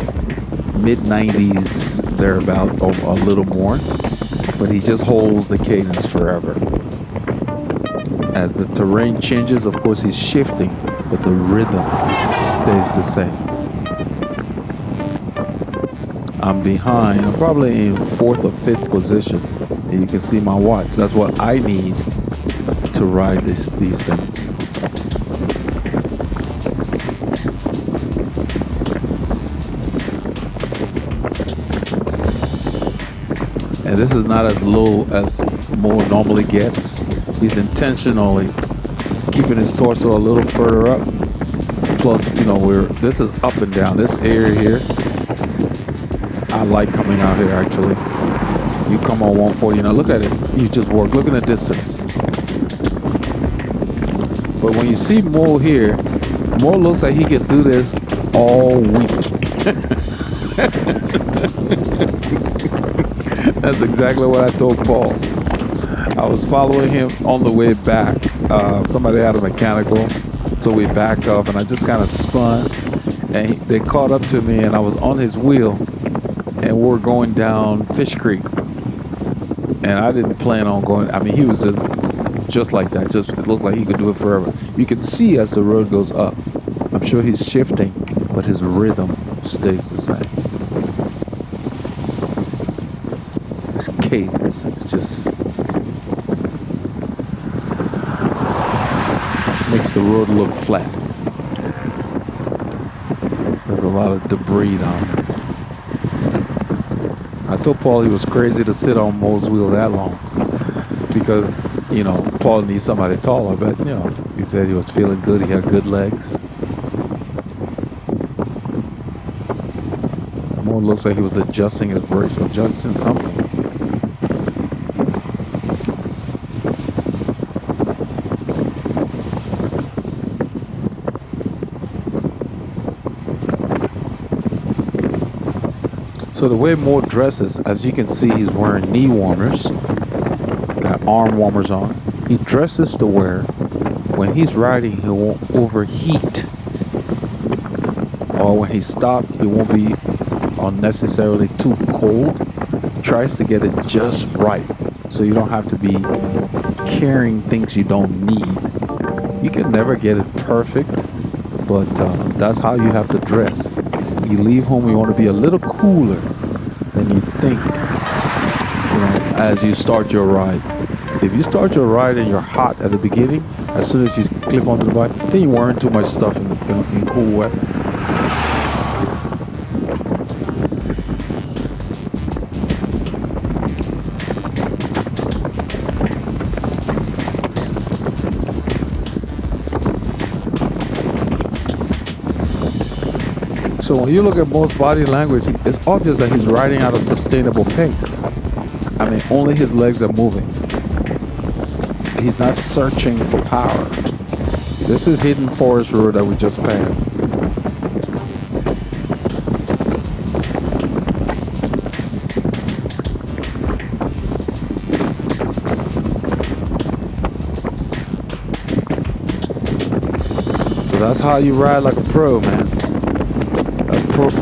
mid-90s, thereabout, or a little more. But he just holds the cadence forever. As the terrain changes, of course, he's shifting, but the rhythm stays the same. I'm behind. I'm probably in 4th or 5th position. And you can see my watts. That's what I need to ride these things. And this is not as low as Mo normally gets. He's intentionally keeping his torso a little further up. Plus, you know, this is up and down. This area here, I like coming out here actually. You come on 140, now look at it. You just work. Look at the distance. But when you see Mo here, Mo looks like he can do this all week. That's exactly what I told Paul. I was following him on the way back. Somebody had a mechanical, so we backed up, and I just kind of spun, and they caught up to me, and I was on his wheel, and we're going down Fishcreek, and I didn't plan on going. I mean, he was just like that. Just it looked like he could do it forever. You can see as the road goes up. I'm sure he's shifting, but his rhythm stays the same. His cadence is just makes the road look flat. There's a lot of debris on it. I told Paul he was crazy to sit on Mo's wheel that long because, you know, Paul needs somebody taller, but, you know, he said he was feeling good. He had good legs. Mo looks like he was adjusting his brakes, adjusting something. So the way Mo dresses, as you can see, he's wearing knee warmers, got arm warmers on. He dresses to where when he's riding, he won't overheat. Or when he stopped, he won't be unnecessarily too cold. He tries to get it just right, so you don't have to be carrying things you don't need. You can never get it perfect, but that's how you have to dress. When you leave home, you want to be a little cooler than you think, you know, as you start your ride. If you start your ride and you're hot at the beginning, as soon as you clip onto the bike, then you're wearing too much stuff in cool weather. So when you look at Mo's body language, it's obvious that he's riding at a sustainable pace. I mean, only his legs are moving. He's not searching for power. This is hidden forest road that we just passed. So that's how you ride like a pro, man.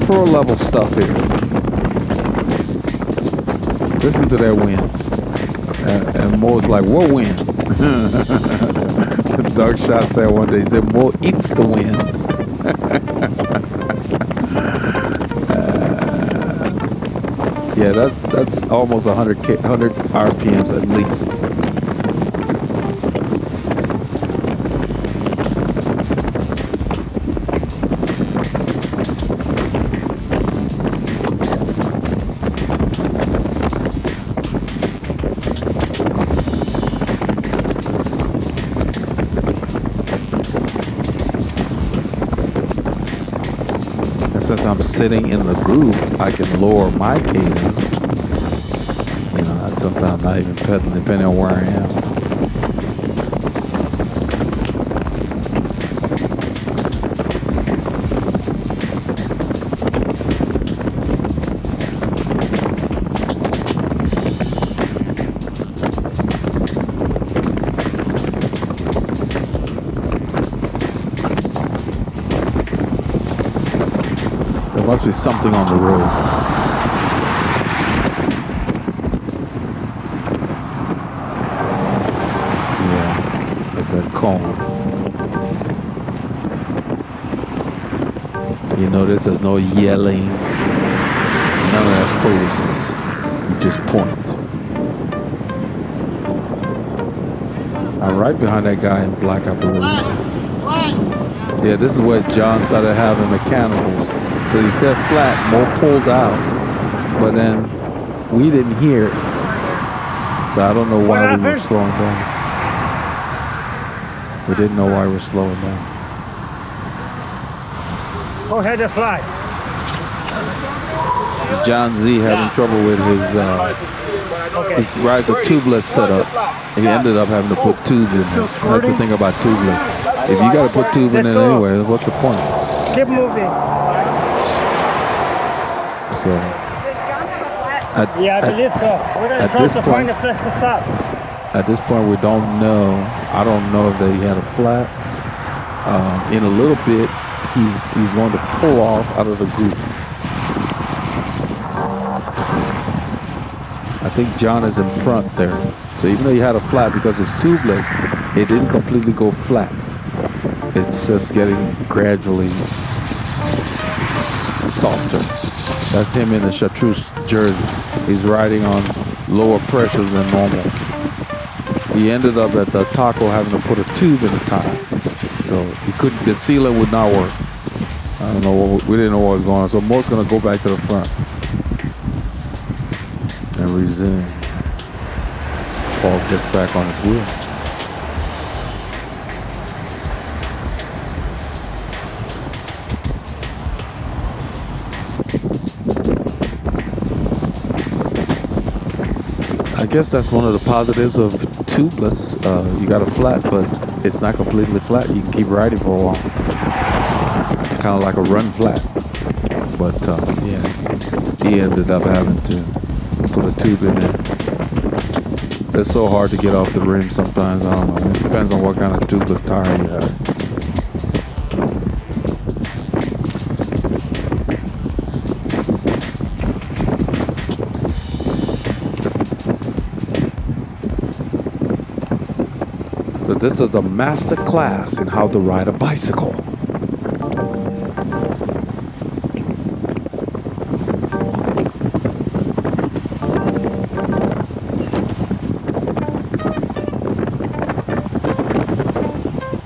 Pro level stuff here. Listen to that wind. And Mo's like, what wind? Dark Shot said one day, he said, Mo eats the wind. Yeah, that's almost 100 RPMs at least. Since I'm sitting in the groove, I can lower my cadence. You know, sometimes not even pedaling, depending on where I am. There must be something on the road. Yeah, that's a cone. You notice there's no yelling, none of that foolishness. You just point. I'm right behind that guy in black, I believe. Yeah, this is where John started having mechanicals. So he said flat, Mo pulled out, but then we didn't hear it. So I don't know why we were slowing down. We didn't know why we were slowing down. Who had the flag? It's John Z having trouble with his rides a tubeless setup. He ended up having to put tubes in there. That's the thing about tubeless. If you got to put tube in it anyway, what's the point? Keep moving. So, yeah, I believe so. We're going to try to find a place to stop. At this point, we don't know. I don't know if they had a flat. In a little bit, he's going to pull off out of the group. I think John is in front there. So even though he had a flat, because it's tubeless, it didn't completely go flat. It's just getting gradually softer. That's him in a chartreuse jersey. He's riding on lower pressures than normal. He ended up at the taco having to put a tube in the tire. So he couldn't, the sealer would not work. I don't know, we didn't know what was going on. So Mo's gonna go back to the front and resume. Paul gets back on his wheel. I guess that's one of the positives of tubeless. You got a flat, but it's not completely flat. You can keep riding for a while. Kind of like a run flat. But yeah, he ended up having to put a tube in there. It's so hard to get off the rim sometimes. I don't know. It depends on what kind of tubeless tire you have. So this is a master class in how to ride a bicycle.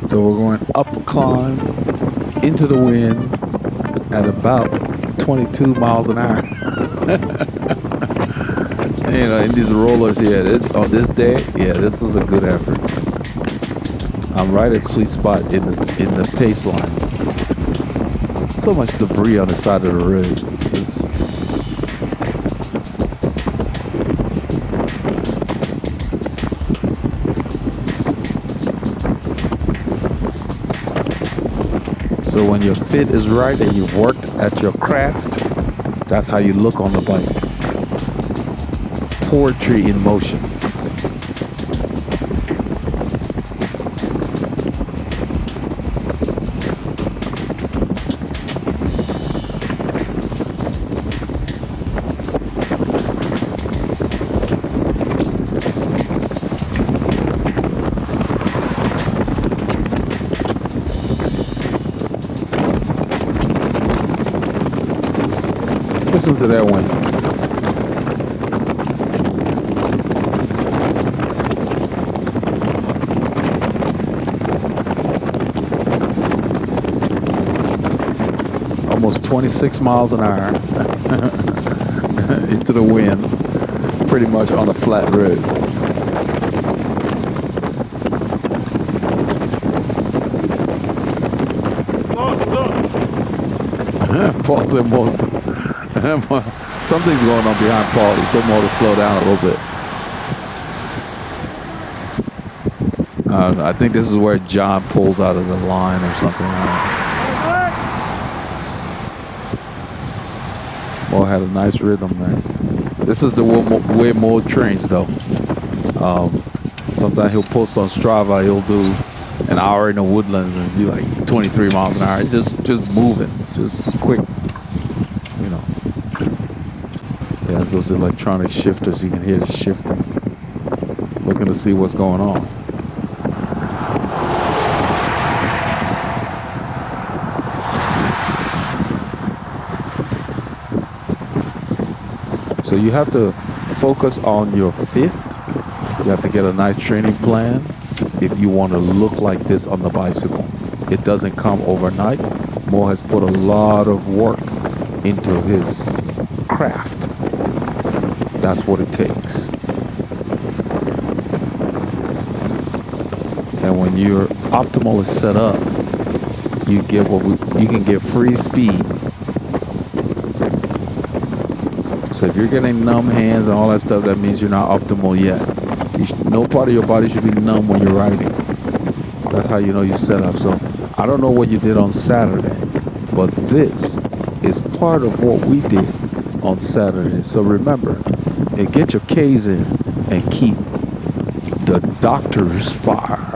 So we're going up a climb into the wind at about 22 miles an hour. You know, in these rollers here, on this day, yeah, this was a good effort. I'm right at sweet spot in the pace line. So much debris on the side of the road. So when your fit is right and you've worked at your craft, that's how you look on the bike. Poetry in motion. Listen to that wind. Almost 26 miles an hour into the wind, pretty much on a flat road. Paul said most. Something's going on behind Paul. He told Paul to slow down a little bit. I think this is where John pulls out of the line or something. Mo had a nice rhythm there. This is the way Mo trains, though. Sometimes he'll post on Strava. He'll do an hour in the woodlands and be like 23 miles an hour. Just moving, just quick. You know. He has those electronic shifters. You can hear the shifting. Looking to see what's going on. So you have to focus on your fit. You have to get a nice training plan if you want to look like this on the bicycle. It doesn't come overnight. Mo has put a lot of work into his craft. That's what it takes. And when your optimal is set up, you can get free speed. So if you're getting numb hands and all that stuff, that means you're not optimal yet. No part of your body should be numb when you're riding. That's how you know you set up. So I don't know what you did on Saturday, but this is part of what we did on Saturday. So remember, and get your K's in and keep the doctor's fire.